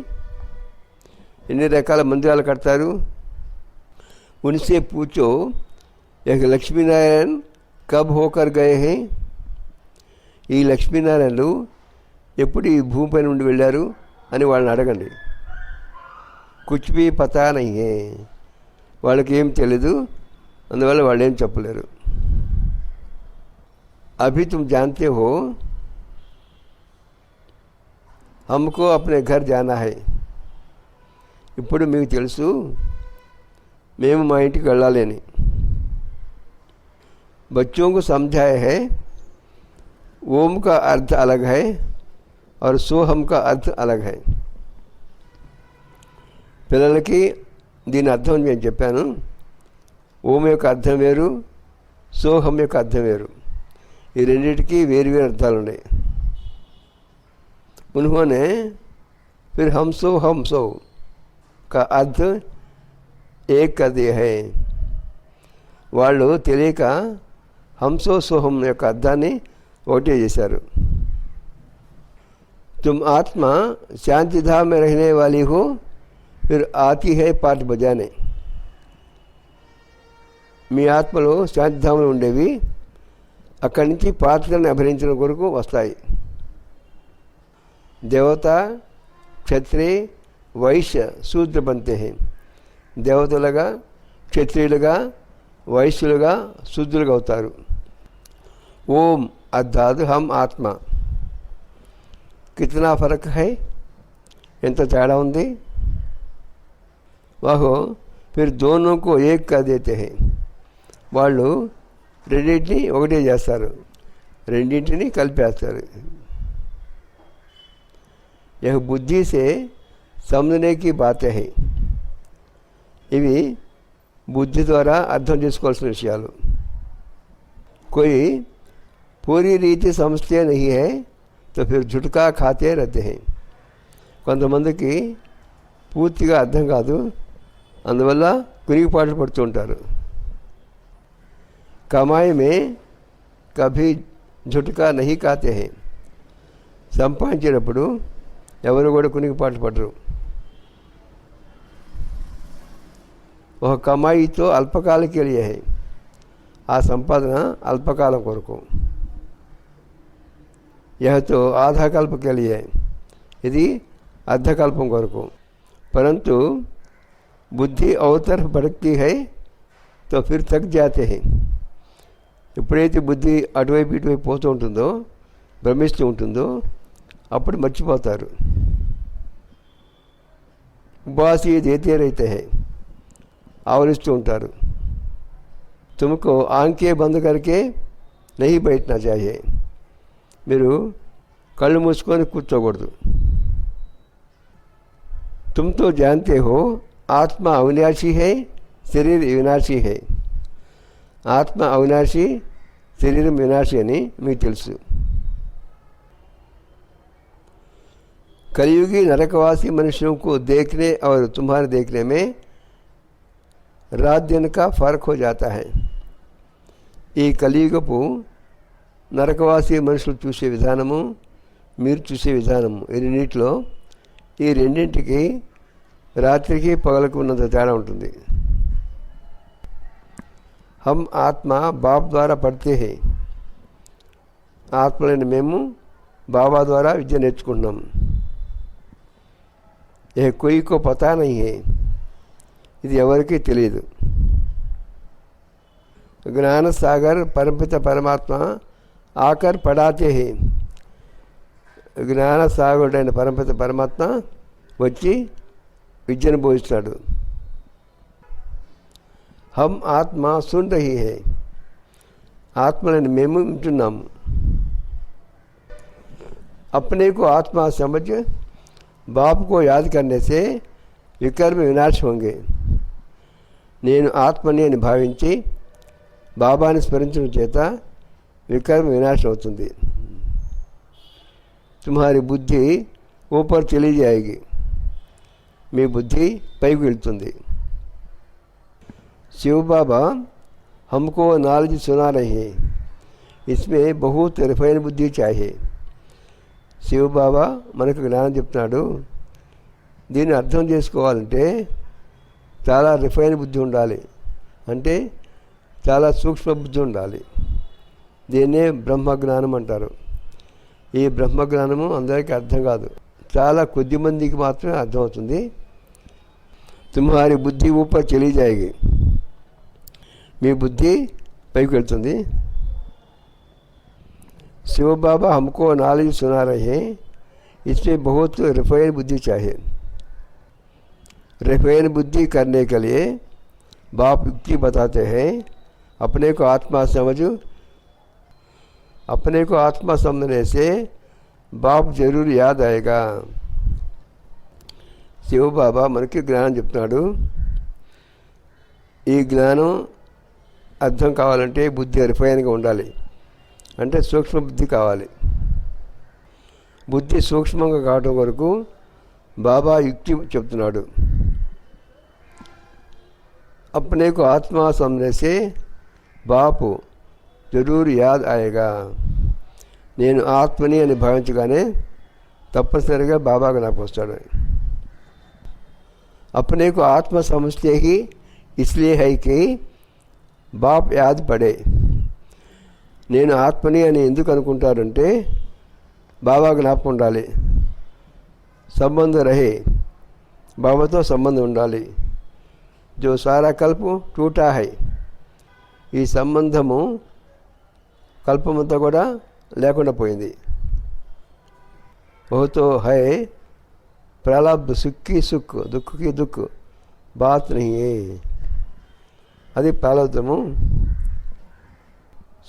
ఎన్ని రకాల మందిరాలు కడతారు। उनसे पूछो एक लक्ष्मी नारायण कब होकर गए हैं, ఈ లక్ష్మీనారాయణలు ఎప్పుడు ఈ భూమిపై నుండి వెళ్ళారు అని వాళ్ళని అడగండి। కుచ్ భీ పతా నహీ హై, వాళ్ళకి ఏం తెలీదు, అందువల్ల వాళ్ళు ఏం చెప్పలేరు। అభి తుమ్ జాన్తే హో हमको अपने घर जाना है, ఇప్పుడు మీకు తెలుసు మేము మా ఇంటికి వెళ్ళాలి అని। बच्चों को समझाया है ओम का अर्थ अलग है और सोहम का अर्थ अलग है। పిల్లలకి దీని అర్థం నేను చెప్పాను, ఓం యొక్క అర్థం వేరు, సోహం యొక్క అర్థం వేరు, ఈ రెండింటికి వేరు వేరు అర్థాలు ఉన్నాయి। उन्होंने फिर हम सो का अर्थ एक कर दिया है, వాళ్ళు తెలియక హంసో సోహం యొక్క అర్థాన్ని ఒకటే చేశారు। तुम आत्मा शांति धाम में रहने वाली हो, फिर आती है पाठ बजाने। మీ ఆత్మలో శాంతిధామంలో ఉండేవి అక్కడి నుంచి పాత్రలను అభినయించడం కొరకు వస్తాయి। దేవత క్షత్రియ వైశ్య శూద్ర బంతే హై, దేవతలుగా క్షత్రియులుగా వైశ్యులుగా శూద్రులుగా అవుతారు। ఓం అర్థాత్ హం ఆత్మ, కితనా ఫరక్ హై, ఎంత తేడా ఉంది। వాహో ఫిర్ దోనో కో ఏక్ కర్ దేతే హై, వాళ్ళు రెండింటిని ఒకటే చేస్తారు, రెండింటిని కలిపేస్తారు। यह बुद्धि से समझने की बातें हैं, ఇవి బుద్ధి ద్వారా అర్థం చేసుకోవాల్సిన విషయాలు. कोई पूरी रीति समझते नहीं है तो फिर झुटका खाते रहते हैं. కొంతమందికి పూర్తిగా అర్థం కాదు, అందువల్ల కురిగిపాట్లు పడుతూ ఉంటారు. కమాయి మే కభీ झुटका नहीं खाते हैं. సంపాదించేటప్పుడు ఎవరు కూడా కునిగిపాట్లు పడరు. ఒక కమాయితో అల్పకాలకి వెళ్ళే ఆ సంపాదన అల్పకాలం కొరకు. యహతో ఆధాకల్పకి వెళ్ళే ఇది అర్ధకల్పం కొరకు. परंतु बुद्धि और तरफ भटकती है तो फिर थक जाते हैं. ఎప్పుడైతే బుద్ధి అటువైపు ఇటువైపు పోతూ ఉంటుందో, భ్రమిస్తూ ఉంటుందో, అప్పుడు మర్చిపోతారు. ఉపాసి దేతే రైతే హై, ఆవరిస్తూ ఉంటారు. तुमको आंखें बंद करके नहीं बैठना चाहिए. మీరు కళ్ళు మూసుకొని కూర్చోకూడదు. तुम तो जानते हो आत्मा अविनाशी है, शरीर विनाशी है. आत्म अविनाशी, शरीर विनाशी అని మీకు తెలుసు. कलयुगी नरकवासी मनुष्यों को देखने और तुम्हारे देखने में रात दिन का फर्क हो जाता है. ఈ కలియుగపు నరకవాసి మనుషులు చూసే విధానము, మీరు చూసే విధానము, ఈ రెండింటిలో ఈ రెండింటికి రాత్రికి పగలకు ఉన్నంత తేడా ఉంటుంది. हम आत्मा बाप द्वारा पढ़ते हैं. ఆత్మలైన మేము బాబా ద్వారా విద్య నేర్చుకుంటున్నాం. ఏ కోయికో పతా నహీ హై, ఇది ఎవరికీ తెలియదు. ज्ञान सागर परमपिता परमात्मा आकर पढ़ाते हैं. జ్ఞాన సాగరుడైన పరమపిత పరమాత్మ వచ్చి విద్యను బోధిస్తాడు. हम आत्मा सुन रही है, ఆత్మలను మేము వింటున్నాము. अपने को आत्मा समझ बाप को याद करने से विकर्म विनाश होंगे. నేను ఆత్మని అని భావించి బాబాని స్మరించడం చేత వికర్మ వినాశం అవుతుంది. तुम्हारी बुद्धि ऊपर चली जाएगी, మీ బుద్ధి పైకి వెళ్తుంది. शिव बाबा हमको नॉलेज सुना रहे हैं, इसमें बहुत रिफाइन बुद्धि चाहिए. శివ బాబా మనకు జ్ఞానం చెప్తున్నాడు. దీన్ని అర్థం చేసుకోవాలంటే చాలా రిఫైన్ బుద్ధి ఉండాలి, అంటే చాలా సూక్ష్మ బుద్ధి ఉండాలి. దీన్నే బ్రహ్మజ్ఞానం అంటారు. ఈ బ్రహ్మజ్ఞానము అందరికీ అర్థం కాదు, చాలా కొద్ది మందికి మాత్రమే అర్థమవుతుంది. తుమ్హారి బుద్ధి ఊపర్ చలి జాయేగి, మీ బుద్ధి పైకి వెళ్తుంది. शिव बाबा हमको नॉलेज सुना रहे हैं, इसमें बहुत रिफाइन बुद्धि चाहिए. रिफाइन बुद्धि करने के लिए बाप युक्ति बताते हैं. अपने को आत्मा समझ, अपने को आत्मा समझने से बाप जरूर याद आएगा. శివ బాబా మనకి జ్ఞానం చెప్తున్నాడు. ఈ జ్ఞానం అర్థం కావాలంటే బుద్ధి రిఫైన్గా ఉండాలి, అంటే సూక్ష్మ బుద్ధి కావాలి. బుద్ధి సూక్ష్మంగా కావడం వరకు బాబా యుక్తి చెప్తున్నాడు. अपने को आत्मा समझने से बाप जरूर याद आएगा. నేను ఆత్మని అని భావించగానే తప్పనిసరిగా బాబా నాకు వస్తాడు. अपने को आत्मा समझते ही इसलिए है कि बाप याद पड़े. నేను ఆత్మని అని ఎందుకు అనుకుంటారంటే బాబా జ్ఞాపకం ఉండాలి. సంబంధం రహే, బాబాతో సంబంధం ఉండాలి. जो सारा कल्प टूटा है, ఈ సంబంధము కల్పమంతా కూడా లేకుండా పోయింది. वो तो है प्रारब्ध, सुख की सुख, दुख की दुख, बात नहीं है. అది ప్రారంధము.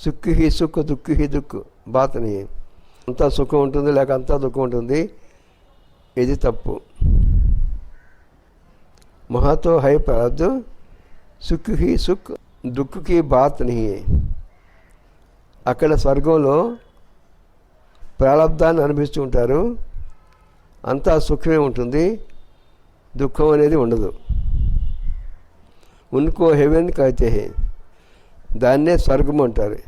సుఖ్ హి సుఖ్, దుఃఖ్ హి దుఃఖ్, బాత్ నీ. అంతా సుఖం ఉంటుంది లేక అంతా దుఃఖం ఉంటుంది, ఇది తప్పు. वहाँ तो है प्रारब्ध, సుఖ్ ही సుఖ్, దుఃఖ్ की बात नहीं है. అక్కడ స్వర్గంలో ప్రారబ్ధాన్ని అనుభవిస్తూ ఉంటారు, అంతా సుఖమే ఉంటుంది, దుఃఖం అనేది ఉండదు. ఉన్కో హెవెన్ कहते हैं, దాన్నే స్వర్గం అంటారు.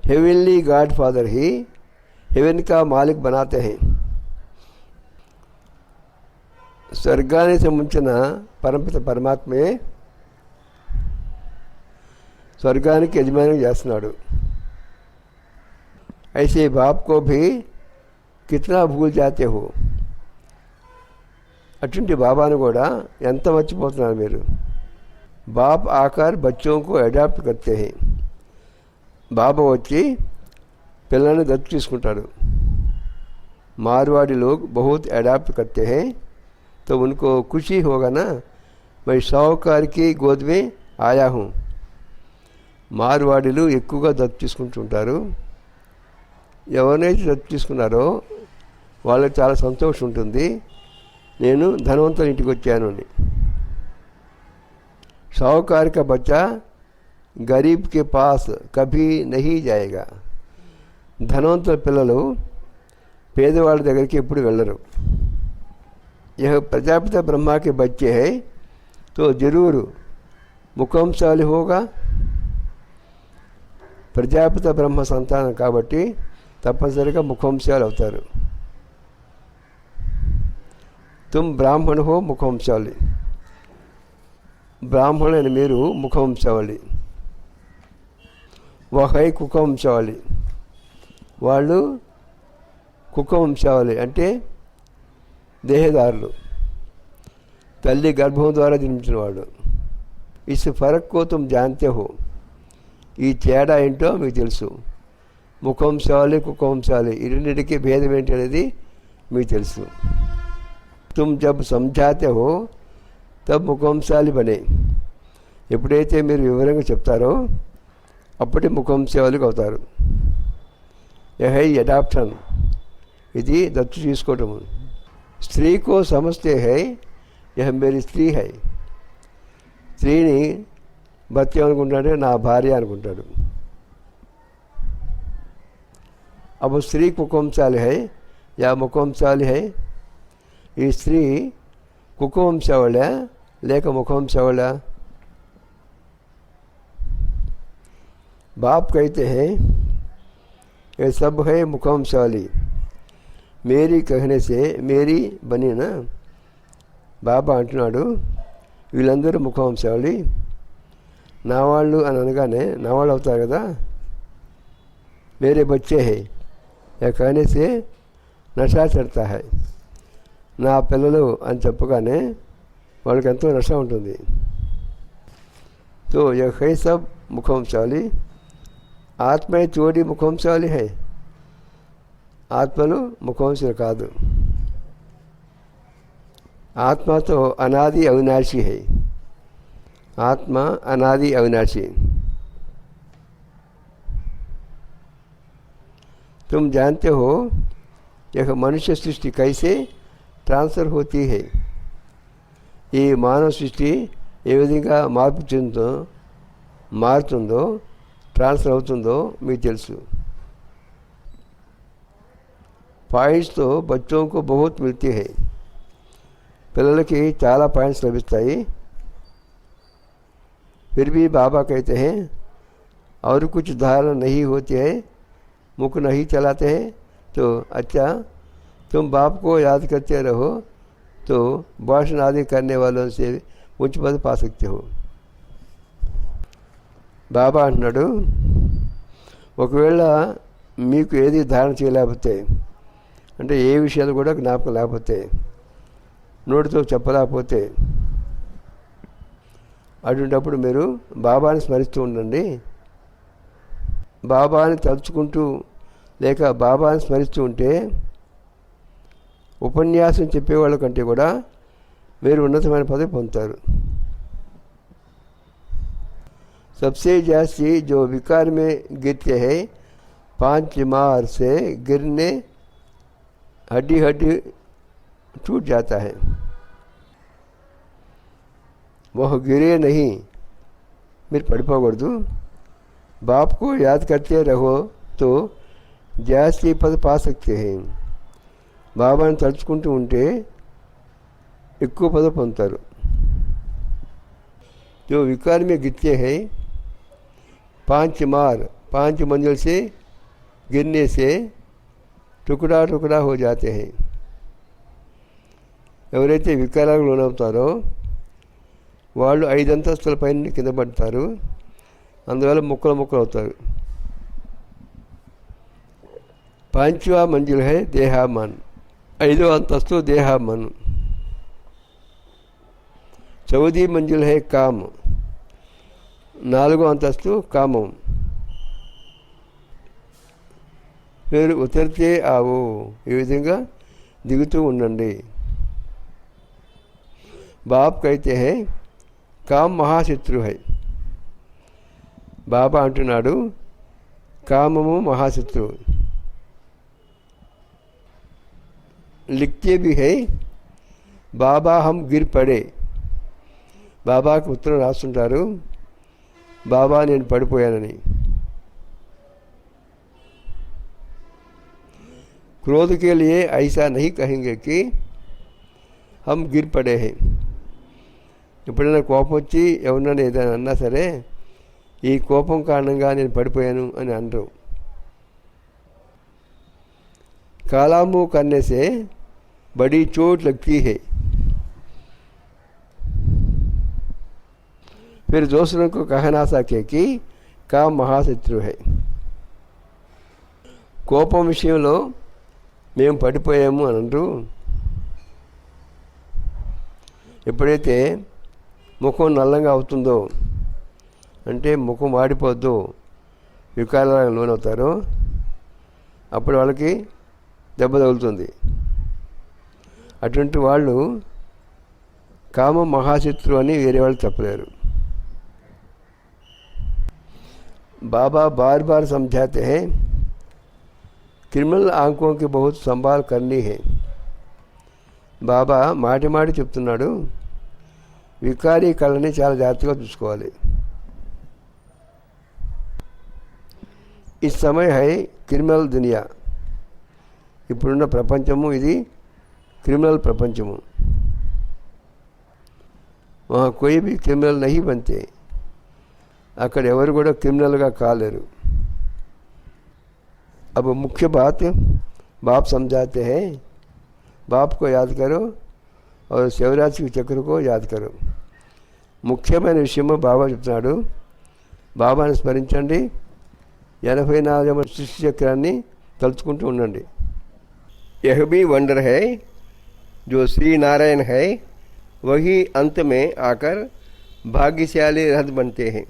हेवनली गॉड फादर ही हेवन का मालिक बनाते हैं. स्वर्गाన్ని సంబంధించిన పరమపిత పరమాత్మే స్వర్గానికి యజమాని చేస్తున్నాడు. ऐसे बाप को भी कितना भूल जाते हो. అటువంటి బాబాను కూడా ఎంత మర్చిపోతున్నారు మీరు. బాప్ ఆకార్ బచ్చోं को अडॉप्ट करते हैं. బాబా వచ్చి పిల్లల్ని దత్తు తీసుకుంటాడు. मारवाड़ी लोग बहुत अडॉप्ट करते हैं, तो उनको खुशी होगा ना, मैं साहूकार की गोद में आया हूँ. మార్వాడీలు ఎక్కువగా దత్తు తీసుకుంటుంటారు. ఎవరినైతే దత్తు తీసుకున్నారో వాళ్ళకి చాలా సంతోషం ఉంటుంది, నేను ధనవంతుల ఇంటికి వచ్చాను అని. साहूकार का बच्चा गरीब के पास कभी नहीं जाएगा. ధనవంతుల పిల్లలు పేదవాళ్ళ దగ్గరికి ఎప్పుడు వెళ్ళరు. यह प्रजापिता ब्रह्मा के बच्चे हैं तो जरूर मुखंशाली होगा. ప్రజాపిత బ్రహ్మ సంతానం కాబట్టి తప్పనిసరిగా ముఖంశాలు అవుతారు. తుమ్ బ్రాహ్మణ హో ముఖంశాలి, బ్రాహ్మణుని మీరు ముఖంశాలి. వహై కుకంశాలి, వాళ్ళు కుకంశాలి అంటే దేహదారులు, తల్లి గర్భం ద్వారా జన్మించిన వాడు. ఇస్ ఫరక్ కో తుమ్ జాన్తే హో, ఈ తేడా ఏంటో మీకు తెలుసు. ముఖంశాలి కుకంశాలి ఈ రెండింటికి భేదం ఏంటి అనేది మీకు తెలుసు. తుమ్ జబ్ సమझाते हो తబ్ ముఖంశాలి బనే. ఎప్పుడైతే మీరు వివరంగా చెప్తారో అప్పుడే ముఖంశాలికి అవుతారు. యహై అడాప్షన్, ఇది దత్తు తీసుకోవటము. స్త్రీ కో సమస్తే హై యహ మేరీ స్త్రీ హై. స్త్రీని భర్త ఏమనుకుంటాడే, నా భార్య అనుకుంటాడు. अब स्त्री कुकुमशाली है या मुखंशाली है. ఈ స్త్రీ కుకువంశావళ లేక ముఖవంశావళ. बाप कहते हैं ये सब है मुखंशाली. मेरी कहने से मेरी बनी ना. బాబా అంటున్నాడు వీళ్ళందరూ ముఖవంశావళి, నా వాళ్ళు అని అనగానే నా వాళ్ళు అవుతారు కదా. मेरे बच्चे हैं या कहने से నషా చడతా है. నా పిల్లలు అని చెప్పగానే వాళ్ళకి ఎంతో నష ఉంటుంది. तो यह है सब मुखंशाली. ఆత్మ చోడి ముఖంశాలి హై, ఆత్మలు ముఖంశాలు కాదు. ఆత్మతో అనాది అవినాశి హై, ఆత్మ అనాది అవినాశి. तुम जानते हो यह मनुष्य सृष्टि कैसे ट्रांसफर होती है. ఈ మానవ సృష్టి ఏ విధంగా మార్పు చెందుతుందో, మారుతుందో, ట్రాన్స్ఫర్ అవుతుందో మీకు తెలుసు. పాయింట్స్ తో बच्चों को बहुत मिलती है. పిల్లలకి చాలా పాయింట్స్ లభిస్తాయి. फिर भी बाबा कहते हैं और कुछ धारणा नहीं होती है, मुख नहीं चलाते हैं, तो अच्छा तुम बाप को याद करते रहो तो भाषण आदि करने वालों से उच्च पद पा सकते हो. బాబా అంటున్నాడు, ఒకవేళ మీకు ఏది ధారణ చేయలేకపోతే, అంటే ఏ విషయాలు కూడా జ్ఞాపకం లేకపోతే, నోటితో చెప్పలేకపోతే, అటువంటిప్పుడు మీరు బాబాని స్మరిస్తూ ఉండండి. బాబాని తలుచుకుంటూ లేక బాబాని స్మరిస్తూ ఉంటే ఉపన్యాసం చెప్పేవాళ్ళ కంటే కూడా మీరు ఉన్నతమైన పదవి పొందుతారు. सबसे जास्ती जो विकार में गिरते हैं, 5 मार से गिरने हड्डी हड्डी टूट जाता है. वह गिरे नहीं, మీరు పడిపోకూడదు. बाप को याद करते रहो तो जास्ती पद पा सकते हैं. బాబాని తలుచుకుంటూ ఉంటే ఎక్కువ పదవి పొందుతారు. जो विकार में गिरते हैं 5 मंजिल से गिरने से टुकड़ा टुकड़ा हो जाते हैं. ఎవరైతే వికారాలకు లోనవుతారో వాళ్ళు 5 అంతస్తుల పైన కింద పడతారు. అందువల్ల ముక్కలు ముక్కలు అవుతారు. 5वां मंजिल है देहामन, 5వ అంతస్తు దేహామన్. 14वीं मंजिल है काम, 4వ అంతస్తు కామం. మీరు ఉతరితే ఆవు, ఈ విధంగా దిగుతూ ఉండండి. बाप कहते हैं काम महाशत्रु है. బాబా అంటున్నాడు కామము మహాశత్రువు. लिखते भी है బాబా హమ్ గిర్ పడే. బాబాకు ఉత్తరం రాస్తుంటారు బాబా నేను పడిపోయానని. क्रोध के लिए ऐसा नहीं कहेंगे कि हम गिर पड़े हैं. ఎప్పుడైనా కోపం వచ్చి ఎవరినైనా ఏదైనా అన్నా సరే ఈ కోపం కారణంగా నేను పడిపోయాను అని అనరు. काला मुंह करने से बड़ी चोट लगती है. फिर दूसरों को कह ना सके कि काम महाशत्रु है. కోపం విషయంలో మేము పడిపోయాము అని అనరు. ఎప్పుడైతే ముఖం నల్లంగా అవుతుందో అంటే ముఖం వాడిపోద్దో వికారాలకు లోనవుతారో అప్పుడు వాళ్ళకి దెబ్బ తగులుతుంది. అటువంటి వాళ్ళు కామ మహాశత్రు అని వేరే వాళ్ళు చెప్పలేరు. बाबा बार बार समझाते हैं क्रिमिनल आंखों की बहुत संभाल करनी है. బాబా మాటి మాటి చెప్తున్నాడు వికారీ కళ్ళని చాలా జాగ్రత్తగా చూసుకోవాలి. ఈ समय है క్రిమినల్ దునియా. ఇప్పుడున్న ప్రపంచము ఇది క్రిమినల్ ప్రపంచము. वहाँ कोई भी क्रिमिनल नहीं बनते. అక్కడ ఎవరు కూడా క్రిమినల్గా కాలేరు. अब मुख्य बात बाप समझाते हैं बाप को याद करो और శివరాత్రి చక్ర को याद करो. ముఖ్యమైన విషయము బాబా చెప్తున్నాడు బాబాని స్మరించండి, 84వ సృష్టి చక్రాన్ని తలుచుకుంటూ ఉండండి. यह भी वंडर है जो श्री नारायण है वही अंत में आकर भाग्यशाली रथ बनते हैं.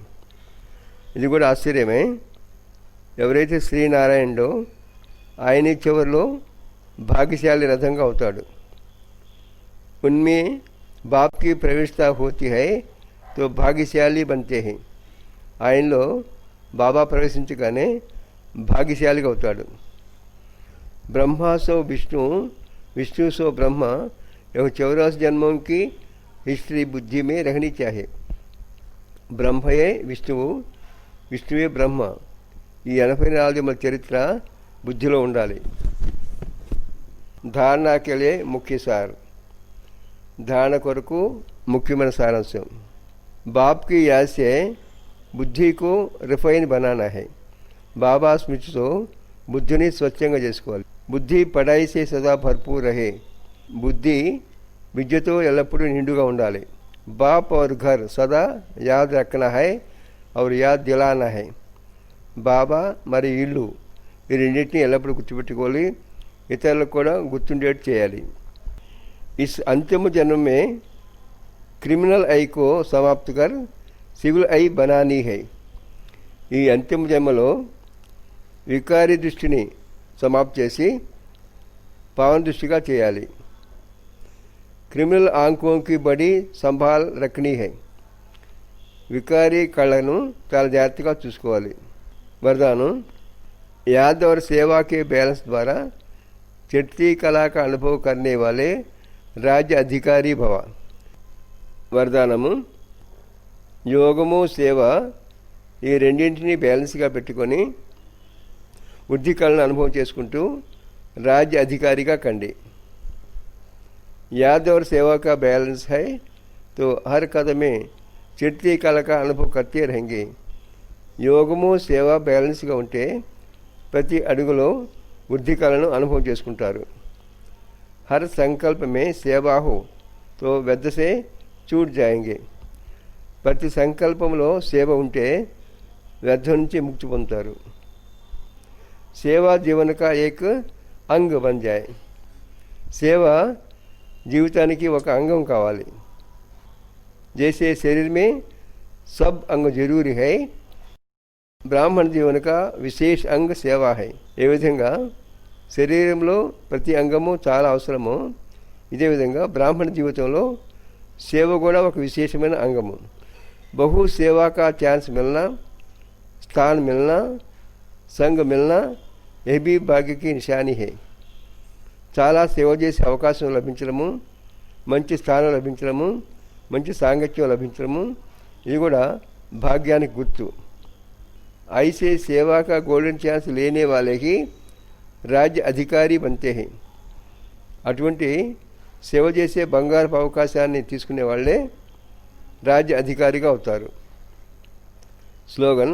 ఇది కూడా ఆశ్చర్యమే. ఎవరైతే శ్రీనారాయణుడో ఆయన చివరిలో భాగ్యశాలి రథంగా అవుతాడు. उनमें बाप की प्रविष्टता होती है तो भाग्यशाली बनते हैं. ఆయనలో బాబా ప్రవేశించగానే భాగ్యశాలిగా అవుతాడు. ब्रह्मा सो विष्णु, विष्णु सो ब्रह्मा, यह 84 जन्मों की हिस्ट्री बुद्धि में रहनी चाहिए. ब्रह्मये विष्णुవు, విష్ణువే బ్రహ్మ, ఈ 84 జన్మల చరిత్ర బుద్ధిలో ఉండాలి. धारणा के लिए मुख्य सार, धारणा కొరకు ముఖ్యమైన సారాంశం. बाप की याद से बुद्धि को रिफाइन बनाना है. బాబా స్మృతితో బుద్ధిని స్వచ్ఛంగా చేసుకోవాలి. బుద్ధి పడాయి సే సదా భర్పూర్ రహే. బుద్ధి విద్యతో ఎల్లప్పుడూ నిండుగా ఉండాలి. बाप और घर सदा याद रखना है और याद दिलाना है. బాబా మరి ఇల్లు ఈ రెండింటిని ఎల్లప్పుడూ గుర్తుపెట్టుకోవాలి, ఇతరులకు కూడా గుర్తుండేట్టు చేయాలి. इस अंतिम जन्म में क्रिमिनल आई को समाप्त कर सिविल आई बनानी है. ఈ అంతిమ జన్మలో వికారి దృష్టిని సమాప్తి చేసి పావన దృష్టిగా చేయాలి. క్రిమినల్ ఆంఖోं की बड़ी संभाल रखनी है. వికారి కళ్ళను చాలా జాగ్రత్తగా చూసుకోవాలి. वरदान याद और सेवा के बैलेंस द्वारा चढ़ती कला का अनुभव करने वाले राज्य अधिकारी भव. वरदानము యోగము సేవ ఈ రెండింటినీ బ్యాలెన్స్గా పెట్టుకొని వృద్ధి కళను అనుభవం చేసుకుంటూ राज्य अधिकारी का कंडी। याद और सेवा का बैलेंस है तो हर कदम में चिड़ती कला का अनुभव करते रहेंगे। యోగము సేవ బ్యాలెన్స్గా ఉంటే ప్రతి అడుగులో వృద్ధి కళను అనుభవం చేసుకుంటారు। हर संकल्प में सेवा हो तो व्यर्थ से छूट जाएंगे। ప్రతి సంకల్పంలో సేవ ఉంటే వ్యర్థం నుంచి ముక్తి పొందుతారు। सेवा जीवन का एक अंग बन जाए। సేవ జీవితానికి ఒక అంగం కావాలి। जैसे शरीर में सब अंग जरूरी है, బ్రాహ్మణ జీవన का విశేష అంగ సేవ है। ఏ విధంగా శరీరంలో ప్రతి అంగము చాలా అవసరమో ఇదే విధంగా బ్రాహ్మణ జీవితంలో సేవ కూడా ఒక విశేషమైన అంగము। बहु सेवा का चांस मिलना, स्थान मिलना, संग मिलना यह भी भाग्य की निशानी है। చాలా సేవ చేసే అవకాశం లభించడము, మంచి స్థానం లభించడము, మంచి సాంగత్యం లభించడము ఇది కూడా భాగ్యానికి గుర్తు। ऐसे सेवा का गोल्डन चांस लेने वाले ही राज्य अधिकारी बनते हैं। అటువంటి సేవ చేసే బంగారపు అవకాశాన్ని తీసుకునే వాళ్ళే राज्य अधिकारी का అవుతారు। स्लोगन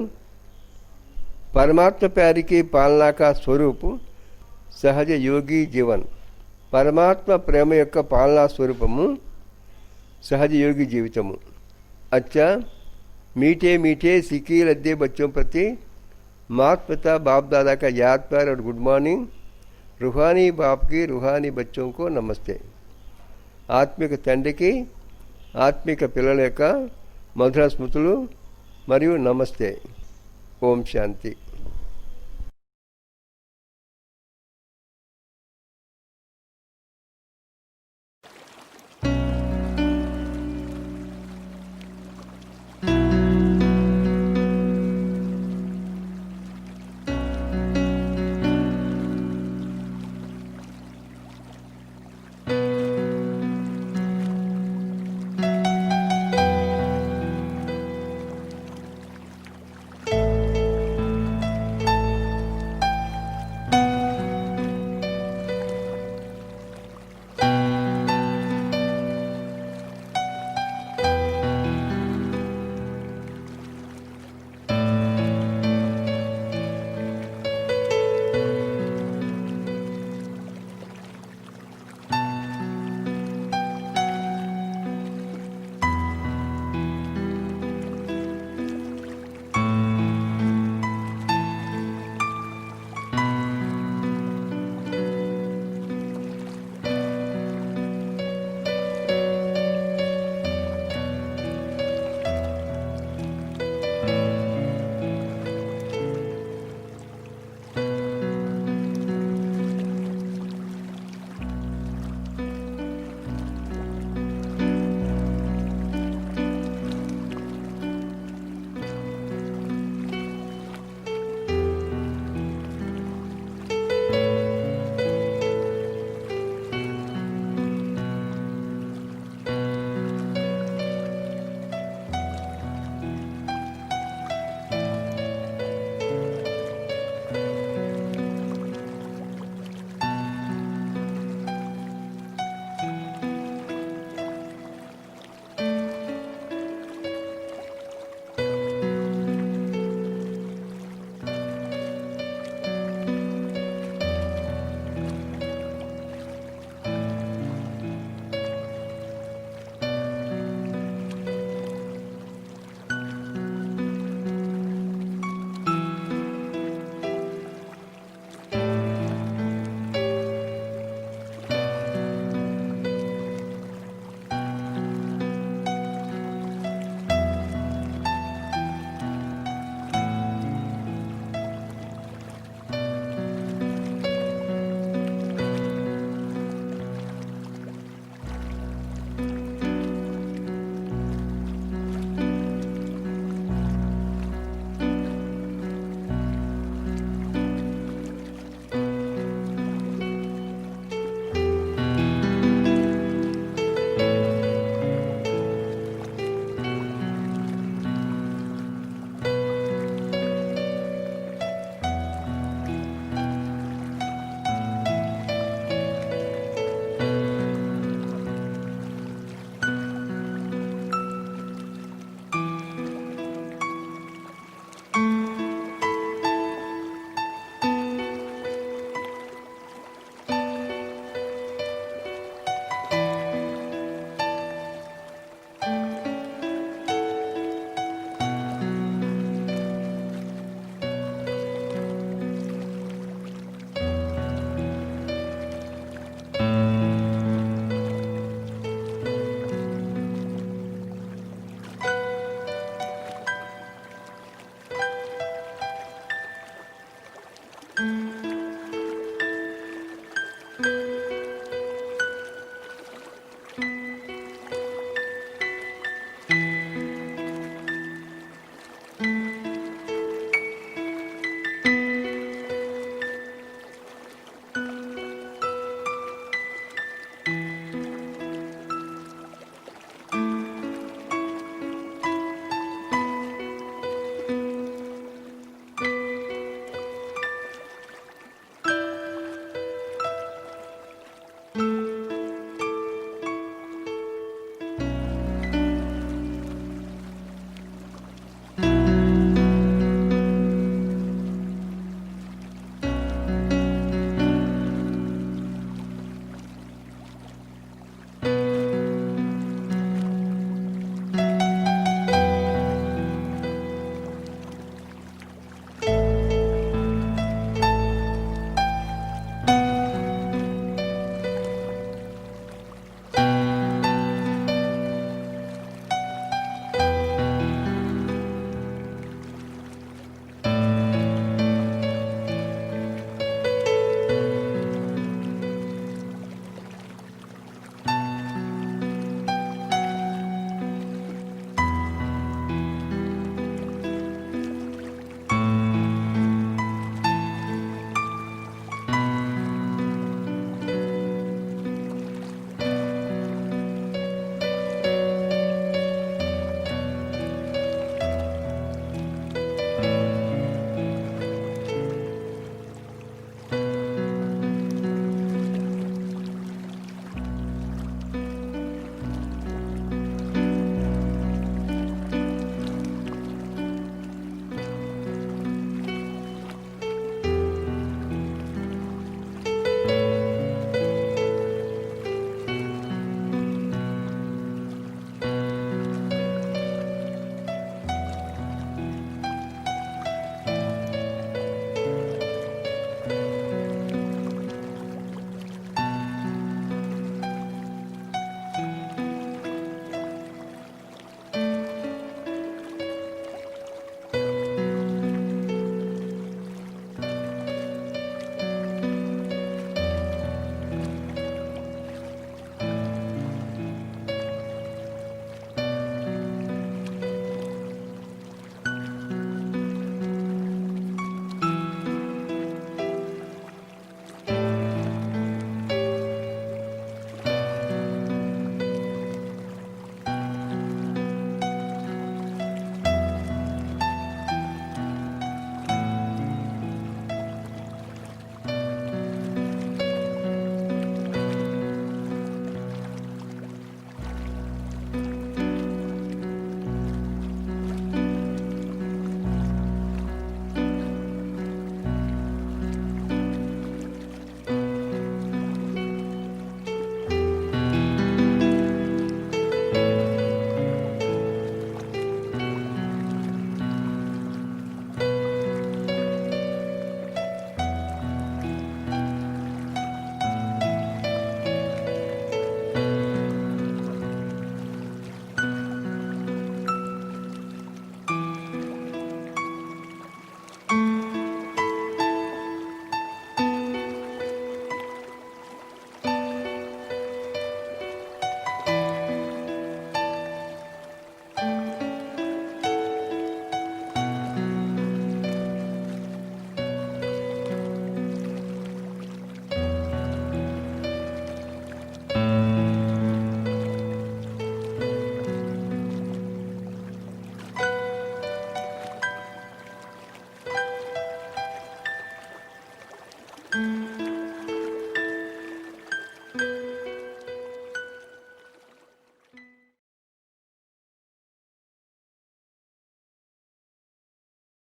परमात्मा प्यारी की पालना का स्वरूप सहज योगी जीवन। परमात्मा प्रेम యొక్క పాలనా స్వరూపము सहज योगी జీవితము। अच्छा मीठे मीठे सिक्की लद्दे बच्चों प्रति माता पिता बाप दादा का याद प्यार और गुड मॉर्निंग। रूहानी बाप की रूहानी बच्चों को नमस्ते। ఆత్మిక తండ్రికి ఆత్మిక పిల్లల యొక్క మధుర స్మృతులు మరియు నమస్తే। ఓం శాంతి।